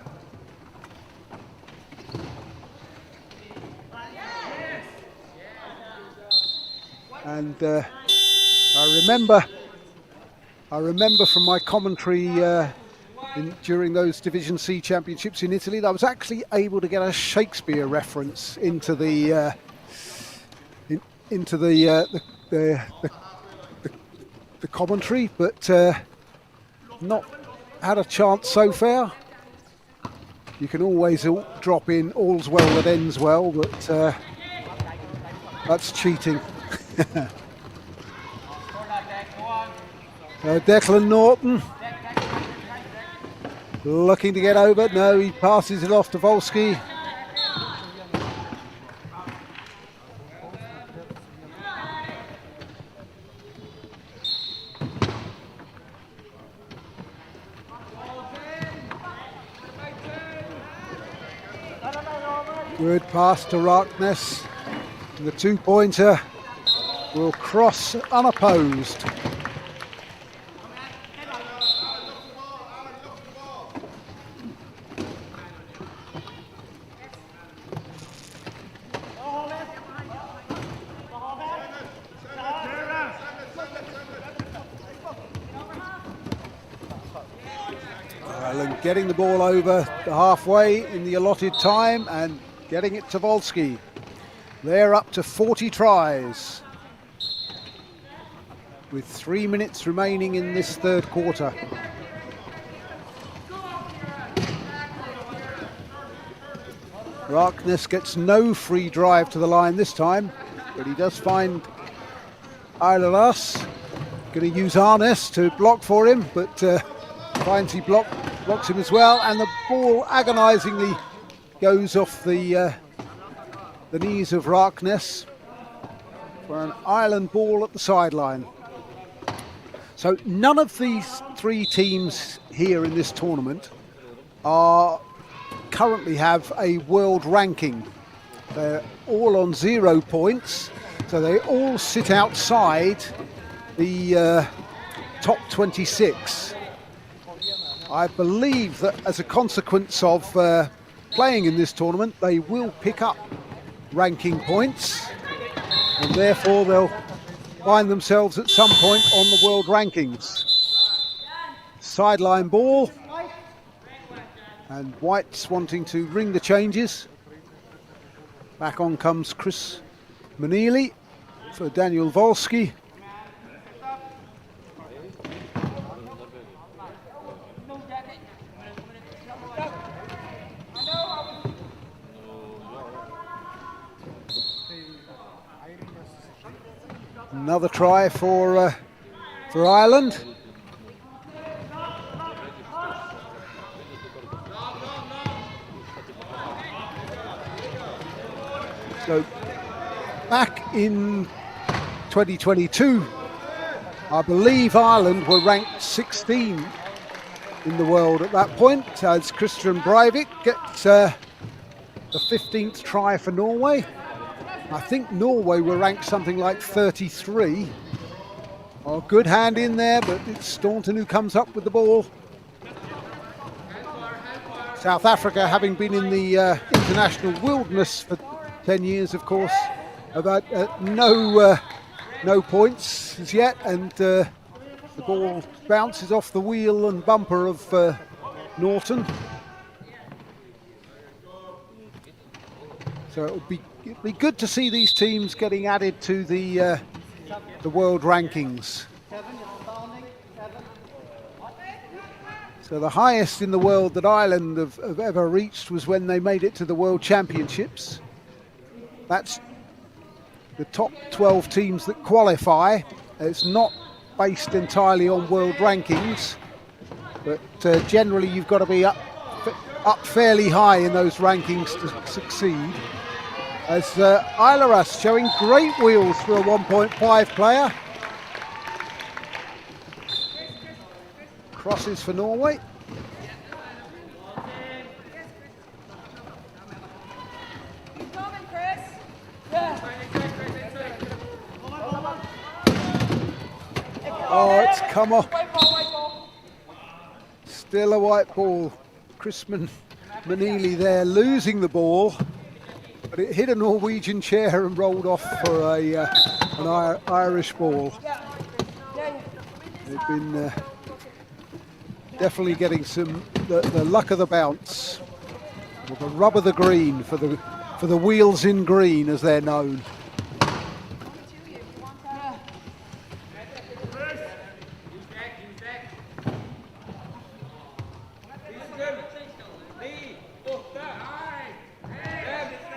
And I remember from my commentary during those Division C championships in Italy that I was actually able to get a Shakespeare reference into the commentary, but not had a chance so far. You can always drop in "all's well that ends well," but that's cheating. Declan Norton looking to get over. No, he passes it off to Volsky. Good pass to Raknes. The two-pointer will cross unopposed. Ireland getting the ball over the halfway in the allotted time and getting it to Volsky. They're up to 40 tries with 3 minutes remaining in this third quarter. Raknes gets no free drive to the line this time, but he does find Aileras. Going to use Arnes to block for him, but finds he blocks him as well, and the ball agonisingly goes off the knees of Raknes for an Ireland ball at the sideline. So none of these three teams here in this tournament currently have a world ranking. They're all on 0 points, so they all sit outside the top 26. I believe that as a consequence of playing in this tournament, they will pick up ranking points, and therefore they'll find themselves at some point on the world rankings. Sideline ball, and White's wanting to ring the changes. Back on comes Chris Manili for Daniel Volsky. Another try for Ireland. So back in 2022, I believe Ireland were ranked 16 in the world at that point, as Christian Breivik gets the 15th try for Norway. I think Norway were ranked something like 33. Oh, good hand in there, but it's Staunton who comes up with the ball. South Africa, having been in the international wilderness for 10 years, of course, about no points as yet, and the ball bounces off the wheel and bumper of Norton. So it'll be good to see these teams getting added to the world rankings. So the highest in the world that Ireland have ever reached was when they made it to the World Championships. That's the top 12 teams that qualify. It's not based entirely on world rankings, but generally you've got to be up up fairly high in those rankings to succeed. As Eileras showing great wheels for a 1.5 player. Crosses for Norway. Oh, it's come off. Still a white ball. Chris Manili there losing the ball, but it hit a Norwegian chair and rolled off for an Irish ball. They've been definitely getting the luck of the bounce, or the rub of the green for the wheels in green, as they're known.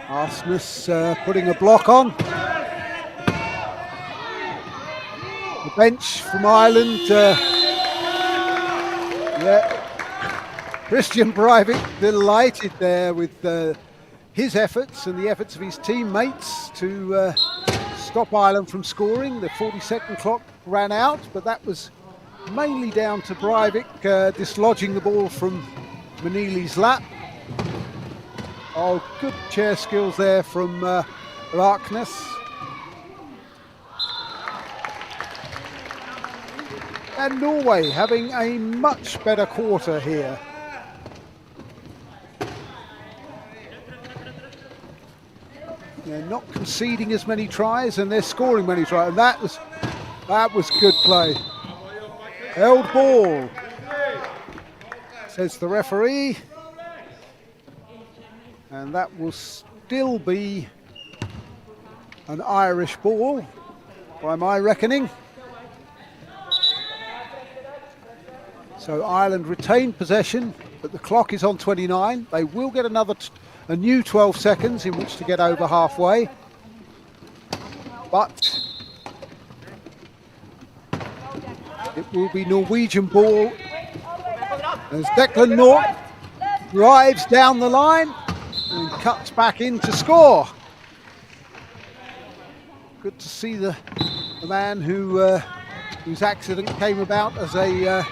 Arsness putting a block on. The bench from Ireland. Christian Breivik delighted there with his efforts and the efforts of his teammates to stop Ireland from scoring. The 40-second clock ran out, but that was mainly down to Breivik dislodging the ball from Manili's lap. Oh, good chair skills there from Larkness. And Norway having a much better quarter here. They're not conceding as many tries and they're scoring many tries. And that was good play. Held ball, says the referee. And that will still be an Irish ball, by my reckoning. So Ireland retained possession, but the clock is on 29. They will get a new 12 seconds in which to get over halfway. But it will be Norwegian ball as Declan North drives down the line and cuts back in to score. Good to see the man whose accident came about as a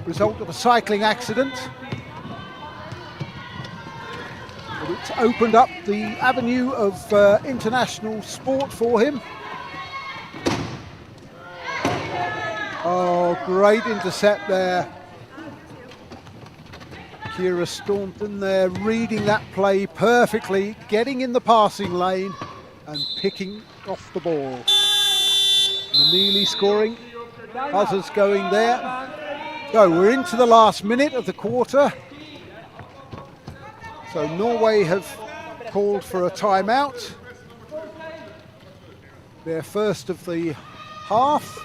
result of a cycling accident. But it's opened up the avenue of international sport for him. Oh, great intercept there. Kira Staunton there reading that play perfectly, getting in the passing lane and picking off the ball. Manili scoring, others going there. So we're into the last minute of the quarter. So Norway have called for a timeout. Their first of the half.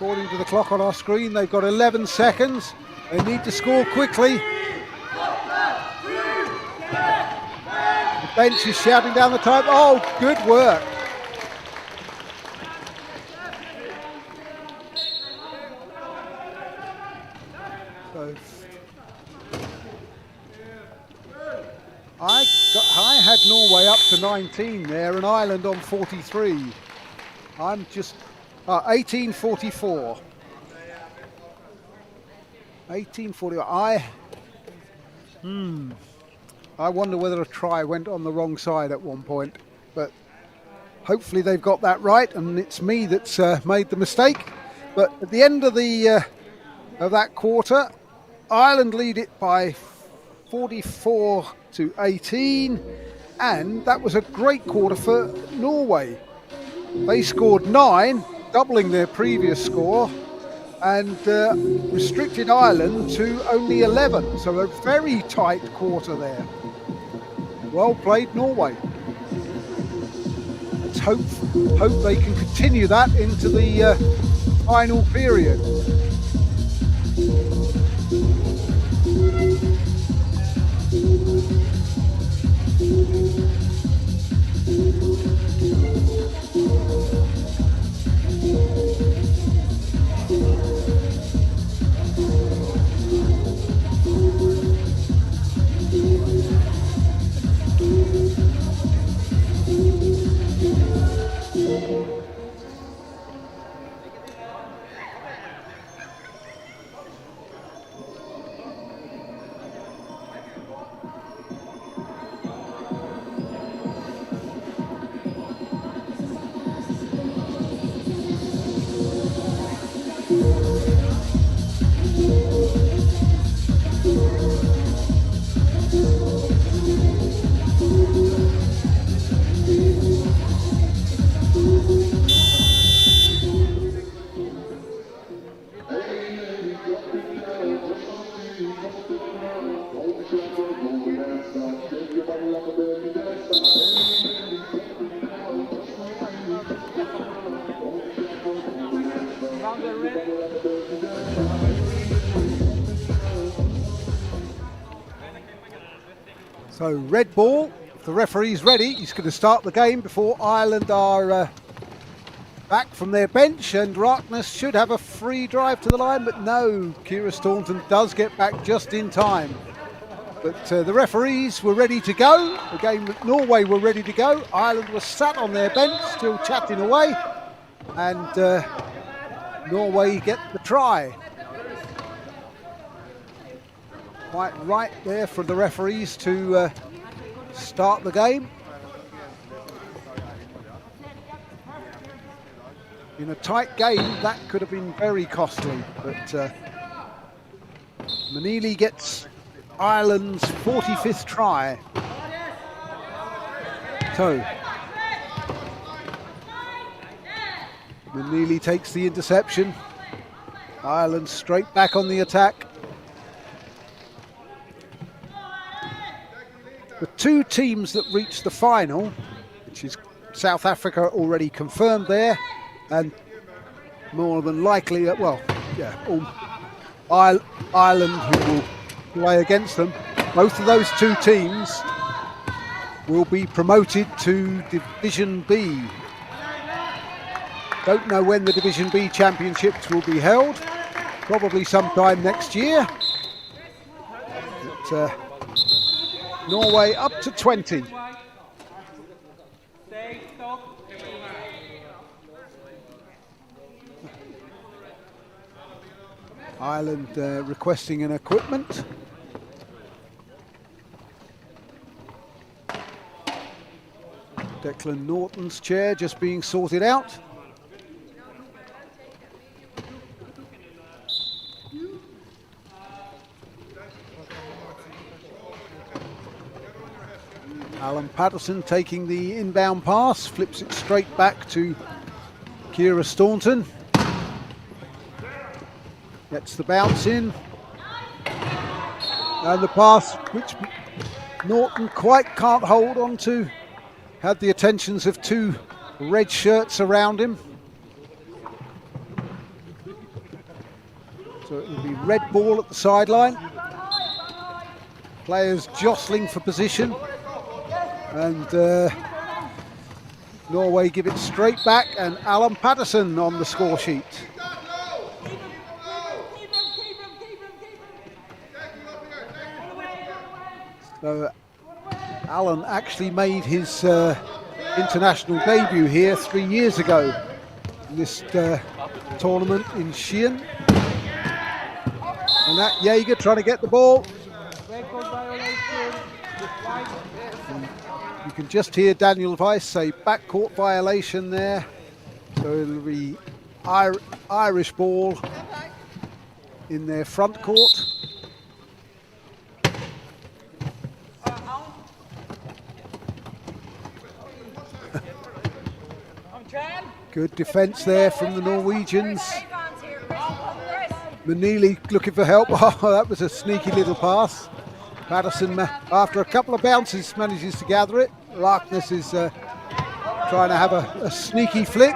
According to the clock on our screen, they've got 11 seconds. They need to score quickly. The bench is shouting down the time. Oh, good work. So I had Norway up to 19 there and Ireland on 43. I'm just 1844. 1844. I wonder whether a try went on the wrong side at one point, but hopefully they've got that right, and it's me that's made the mistake. But at the end of that quarter, Ireland lead it by 44-18, and that was a great quarter for Norway. They scored 9, doubling their previous score, and restricted Ireland to only 11. So a very tight quarter there. Well played, Norway. Let's hope they can continue that into the final period. So red ball, if the referee's ready, he's going to start the game before Ireland are back from their bench, and Rakness should have a free drive to the line, but no, Ciara Staunton does get back just in time. But the referees were ready to go. The game with Norway were ready to go. Ireland was sat on their bench, still chatting away, and Norway get the try. Quite right there for the referees to start the game. In a tight game, that could have been very costly, but Manili gets Ireland's 45th try. So, Manili takes the interception. Ireland straight back on the attack. The two teams that reached the final, which is South Africa already confirmed there, and more than likely, Ireland who will play against them. Both of those two teams will be promoted to Division B. Don't know when the Division B championships will be held, probably sometime next year. But, Norway up to 20. Ireland requesting an equipment. Declan Norton's chair just being sorted out. Alan Patterson taking the inbound pass, flips it straight back to Ciara Staunton. Gets the bounce in. And the pass, which Norton quite can't hold on to, had the attentions of two red shirts around him. So it will be red ball at the sideline. Players jostling for position. And Norway give it straight back, and Alan Patterson on the score sheet. So Alan actually made his international debut here 3 years ago in this tournament in Sheehan. And that Jaeger trying to get the ball. You can just hear Daniel Weiss say backcourt violation there. So it'll be Irish ball in their front court. Good defence there from the Norwegians. Manili looking for help. Oh, that was a sneaky little pass. Patterson, after a couple of bounces, manages to gather it. Rakness is trying to have a sneaky flick.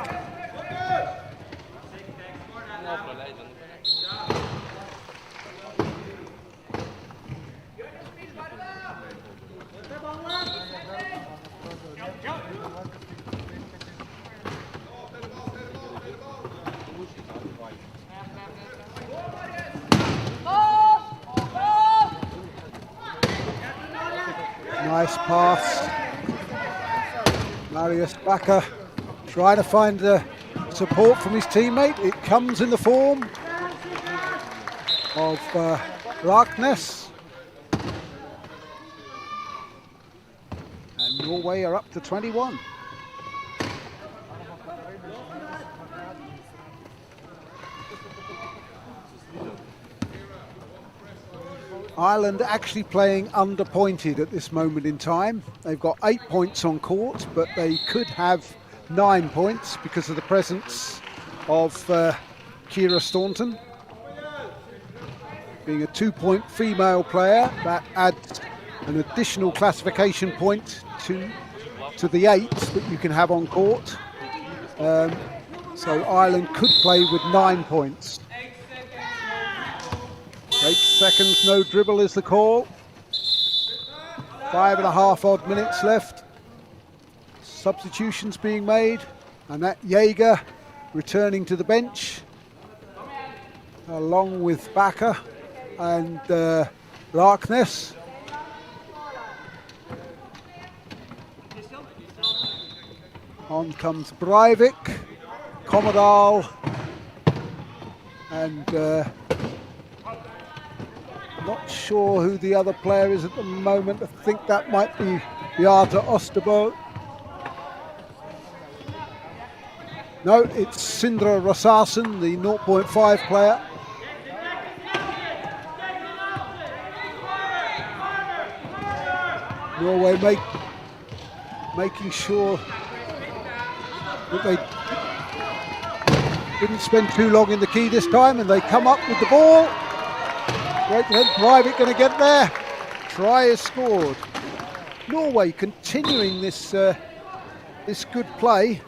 Nice pass. Marius Bakker trying to find support from his teammate. It comes in the form of Rakness. And Norway are up to 21. Ireland actually playing underpointed at this moment in time. They've got 8 points on court, but they could have 9 points because of the presence of Ciara Staunton. Being a 2-point female player, that adds an additional classification point to the 8 that you can have on court. So Ireland could play with 9 points. 8 seconds, no dribble is the call. 5.5 odd minutes left. Substitutions being made. Annette Jaeger returning to the bench, along with Bakker and Larkness. On comes Breivik, Commodal, and not sure who the other player is at the moment. I think that might be Beate Osterbo. No, it's Sindre Rosarsen, the 0.5 player. Norway making sure that they didn't spend too long in the key this time, and they come up with the ball. Great head, Breivik going to get there. Try is scored. Norway continuing this this good play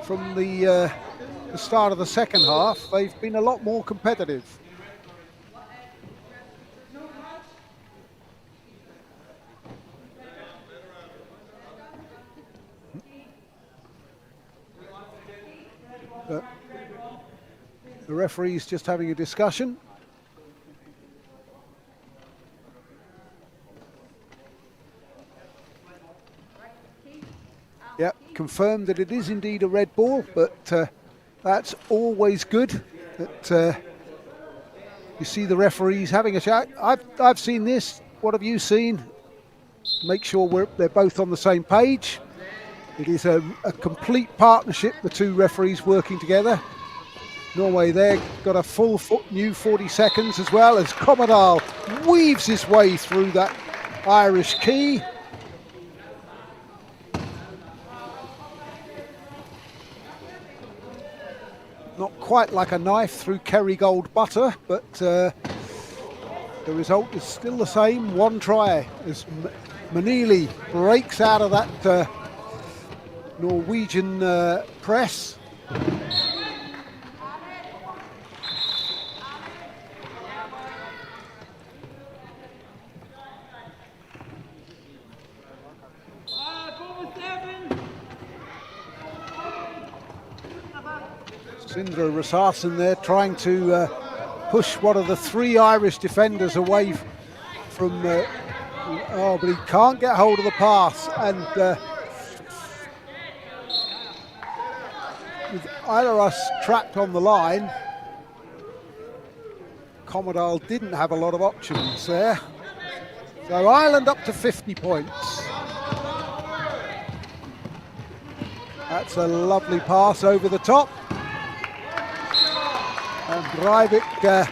from the start of the second half. They've been a lot more competitive. The referee's just having a discussion. Yep, confirmed that it is indeed a red ball, but that's always good. That you see the referees having a chat. I've seen this. What have you seen? Make sure they're both on the same page. It is a complete partnership, the two referees working together. Norway there got a full new 40 seconds, as well as Commodal weaves his way through that Irish key. Not quite like a knife through Kerrygold butter, but the result is still the same. One try as Manili breaks out of that Norwegian press. Sindre Rosarsen there trying to push one of the three Irish defenders away from but he can't get hold of the pass, and with Aileras trapped on the line, Commodal didn't have a lot of options there. So Ireland up to 50 points. That's a lovely pass over the top. And Breivik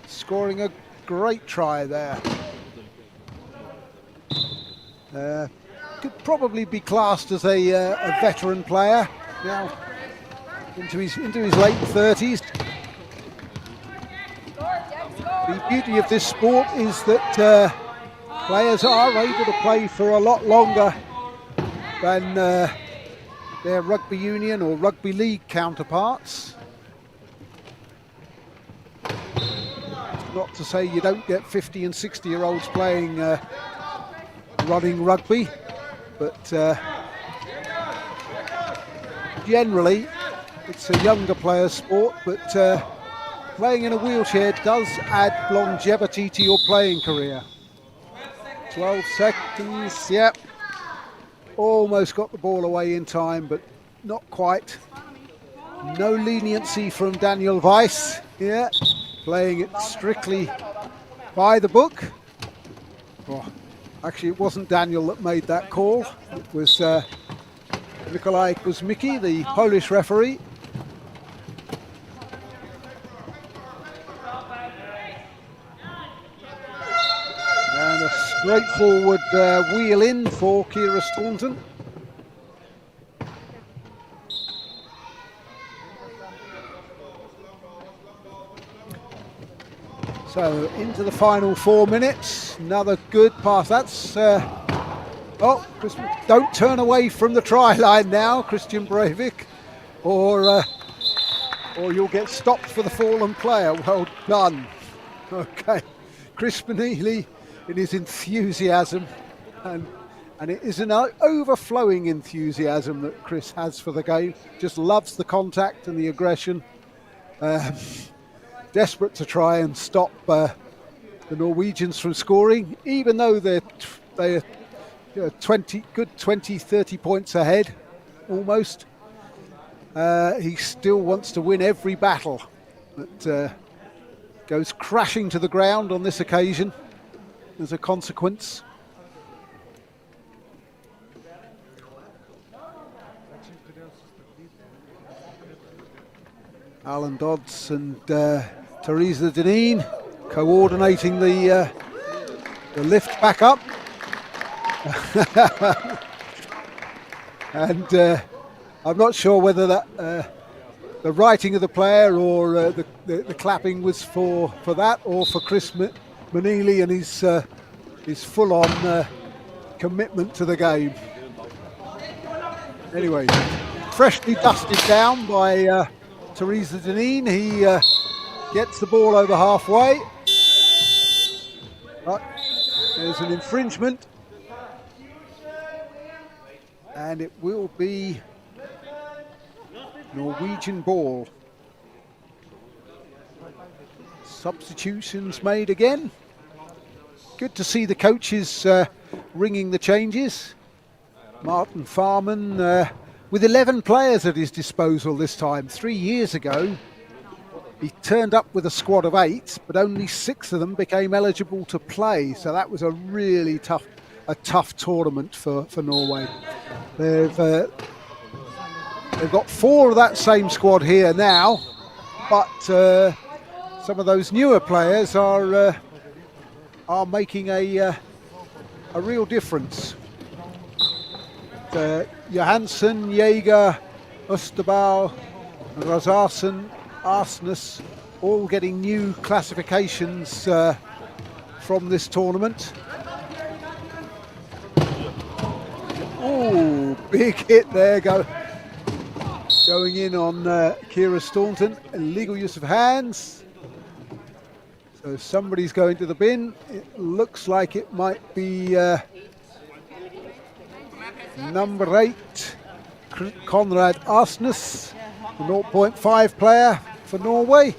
scoring a great try there. Could probably be classed as a veteran player now, into his late 30s. The beauty of this sport is that players are able to play for a lot longer than their rugby union or rugby league counterparts. Not to say you don't get 50 and 60-year-olds playing running rugby, but generally it's a younger player's sport, but playing in a wheelchair does add longevity to your playing career. 12 seconds, yep. Almost got the ball away in time, but not quite. No leniency from Daniel Weiss here, playing it strictly by the book. Oh, actually, it wasn't Daniel that made that call. It was Nikolaj Kuzmicki, the Polish referee. Straightforward wheel in for Kira Staunton. So into the final 4 minutes. Another good pass. That's don't turn away from the try line now, Christian Breivik, or you'll get stopped for the fallen player. Well done. Okay, Chris Manili in his enthusiasm, and it is an overflowing enthusiasm that Chris has for the game. Just loves the contact and the aggression. Desperate to try and stop the Norwegians from scoring, even though they're 20, 30 points ahead, almost. He still wants to win every battle that goes crashing to the ground on this occasion as a consequence. Alan Dodds and Teresa Deneen coordinating the lift back up. And I'm not sure whether that the writing of the player or the clapping was for that, or for Chris Manili and his full-on commitment to the game. Anyway, freshly dusted down by Teresa Deneen. He gets the ball over halfway. There's an infringement, and it will be Norwegian ball. Substitutions made again. Good to see the coaches ringing the changes. Martin Farman with 11 players at his disposal this time. 3 years ago, he turned up with a squad of 8, but only 6 of them became eligible to play. So that was a really tough tournament for Norway. They've got 4 of that same squad here now, but some of those newer players are making a real difference. Johansson, Jaeger, Österbau, Razarsson, Arsnes, all getting new classifications from this tournament. Oh, big hit there going in on Kira Staunton. Illegal use of hands. So somebody's going to the bin. It looks like it might be number 8, Konrad Arsnes, the 0.5 player for Norway.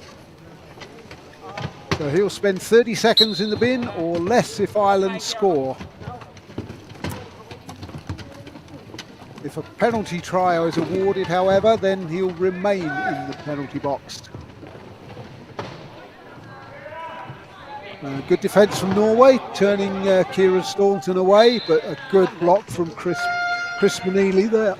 So he'll spend 30 seconds in the bin or less if Ireland score. If a penalty try is awarded, however, then he'll remain in the penalty box. Good defence from Norway, turning Kieran Staunton away, but a good block from Chris Manili there.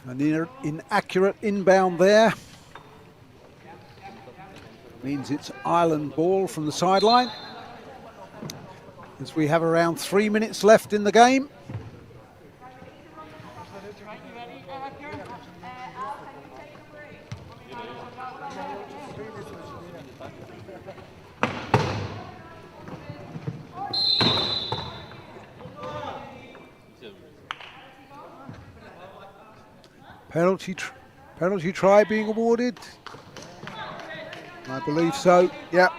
An inaccurate inbound there. Means it's Ireland ball from the sideline, as we have around 3 minutes left in the game. Penalty try being awarded. I believe so, yeah.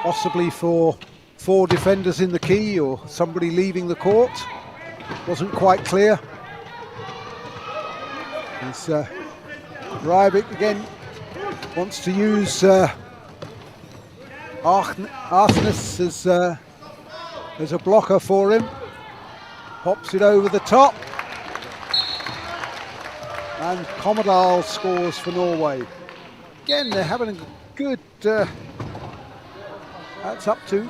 Possibly for 4 defenders in the key or somebody leaving the court. Wasn't quite clear. As Breivik again wants to use Arsnes as a blocker for him. Pops it over the top. And Commodore scores for Norway. Again, they're having a good That's up to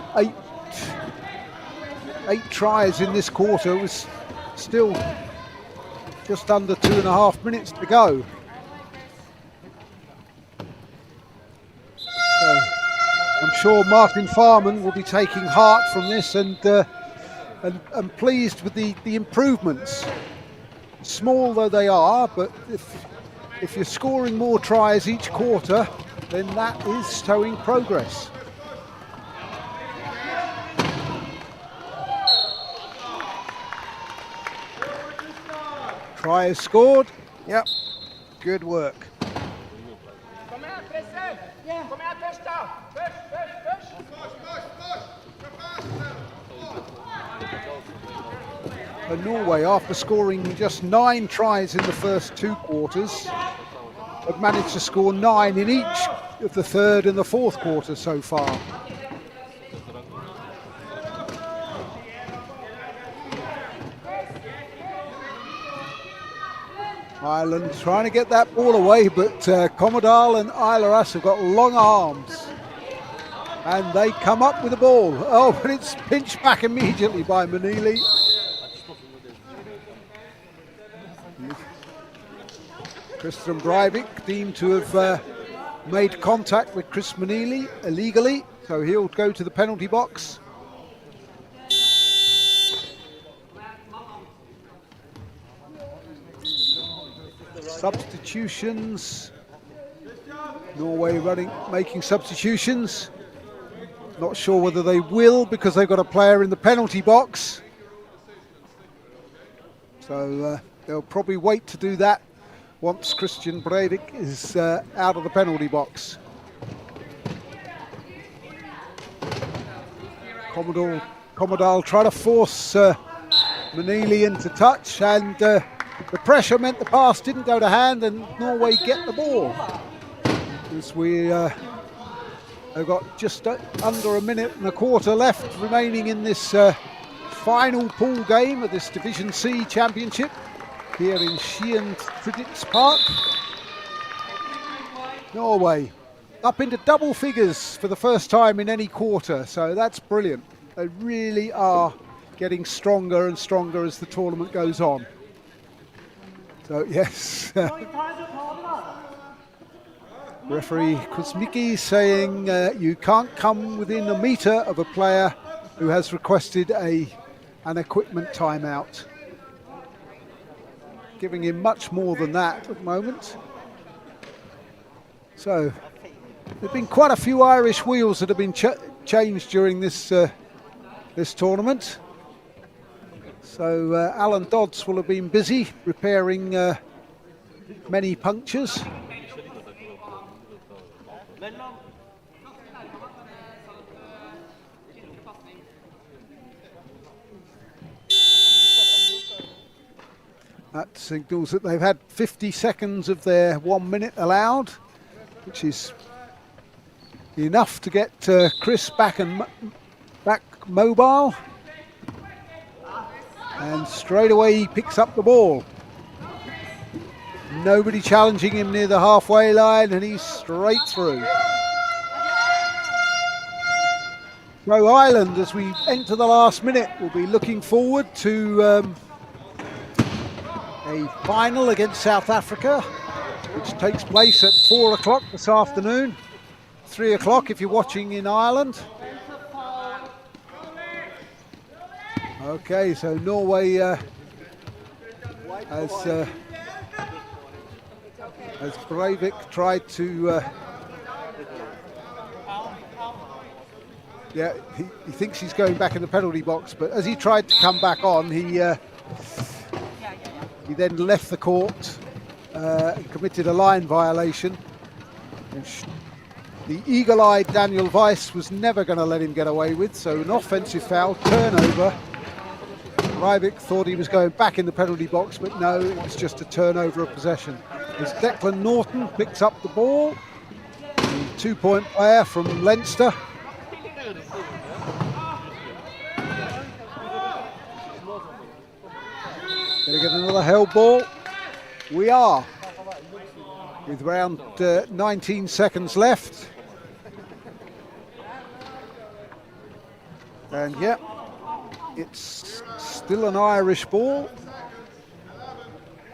eight tries in this quarter. It was still just under 2.5 minutes to go. So I'm sure Martin Farman will be taking heart from this and pleased with the improvements. Small though they are, but if you're scoring more tries each quarter, then that is showing progress. Try is scored. Yep, good work. And Norway, after scoring just 9 tries in the first 2 quarters, have managed to score 9 in each of the third and the fourth quarter so far. Ireland trying to get that ball away, but Commodal and Aileras have got long arms. And they come up with the ball. Oh, but it's pinched back immediately by Manili. Christian Breivik deemed to have made contact with Chris Manili illegally, so he'll go to the penalty box. Substitutions. Norway making substitutions. Not sure whether they will because they've got a player in the penalty box. So they'll probably wait to do that once Christian Breivik is out of the penalty box. Commodal try to force Manili into touch, and the pressure meant the pass didn't go to hand and Norway get the ball. As we have got just under 1.25 minutes left remaining in this final pool game of this Division C Championship here in Skien Fridtjof Park. Norway up into double figures for the first time in any quarter, so that's brilliant. They really are getting stronger and stronger as the tournament goes on. So yes, referee Kuzmicki saying you can't come within a metre of a player who has requested an equipment timeout. Giving him much more than that at the moment. So there have been quite a few Irish wheels that have been changed during this this tournament. So Alan Dodds will have been busy repairing many punctures. That signals that they've had 50 seconds of their 1 minute allowed, which is enough to get Chris back mobile. And straight away he picks up the ball. Nobody challenging him near the halfway line, and he's straight through. So Ireland, as we enter the last minute, will be looking forward to a final against South Africa, which takes place at 4 o'clock this afternoon, 3 o'clock if you're watching in Ireland. Okay, so Norway as Breivik tried to he thinks he's going back in the penalty box, but as he tried to come back on, he then left the court and committed a line violation. And the eagle-eyed Daniel Weiss was never going to let him get away with, so an offensive foul, turnover. Breivik thought he was going back in the penalty box, but no, it's just a turnover of possession. As Declan Norton picks up the ball, the 2-point player from Leinster. Gonna get another held ball. We are, with around 19 seconds left. And yeah, it's still an Irish ball.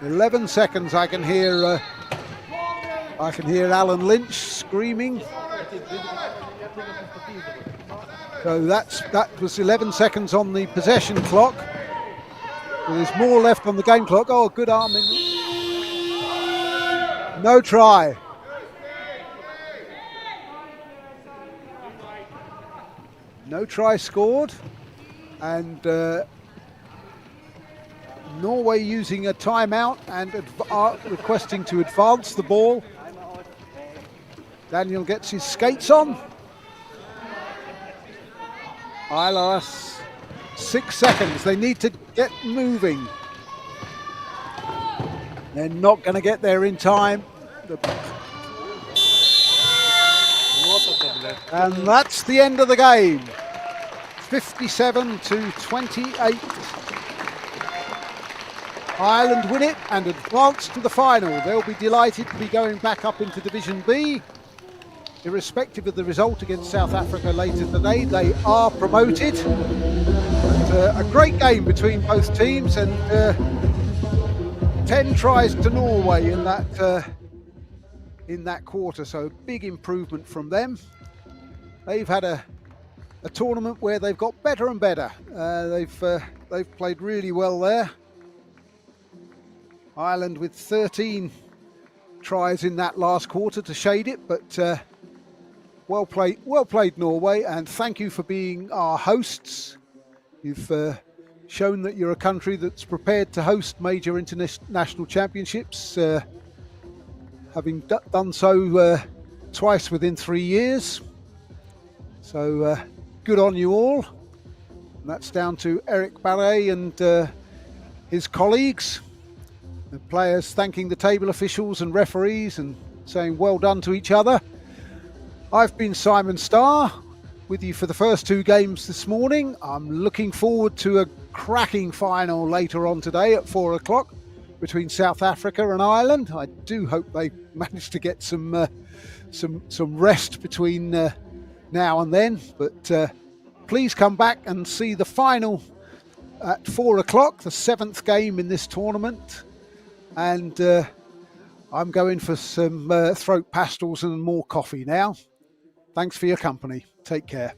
11 seconds. I can hear Alan Lynch screaming. So that was 11 seconds on the possession clock. There's more left on the game clock. Oh, good arm in. No try. No try scored. And Norway using a timeout and requesting to advance the ball. Daniel gets his skates on. Ilas, 6 seconds. They need to get moving. They're not going to get there in time. And that's the end of the game. 57-28. Ireland win it and advance to the final. They'll be delighted to be going back up into Division B. Irrespective of the result against South Africa later today, they are promoted. But, a great game between both teams, and 10 tries to Norway in that quarter, so big improvement from them. They've had a tournament where they've got better and better. They've played really well there. Ireland with 13 tries in that last quarter to shade it, but well played Norway, and thank you for being our hosts. You've shown that you're a country that's prepared to host major international championships, having done so twice within 3 years. So good on you all. And that's down to Eric Barret and his colleagues. The players thanking the table officials and referees and saying well done to each other. I've been Simon Starr with you for the first 2 games this morning. I'm looking forward to a cracking final later on today at 4 o'clock between South Africa and Ireland. I do hope they manage to get some rest between now and then, but please come back and see the final at 4 o'clock, the 7th game in this tournament. And I'm going for some throat pastels and more coffee now. Thanks for your company. Take care.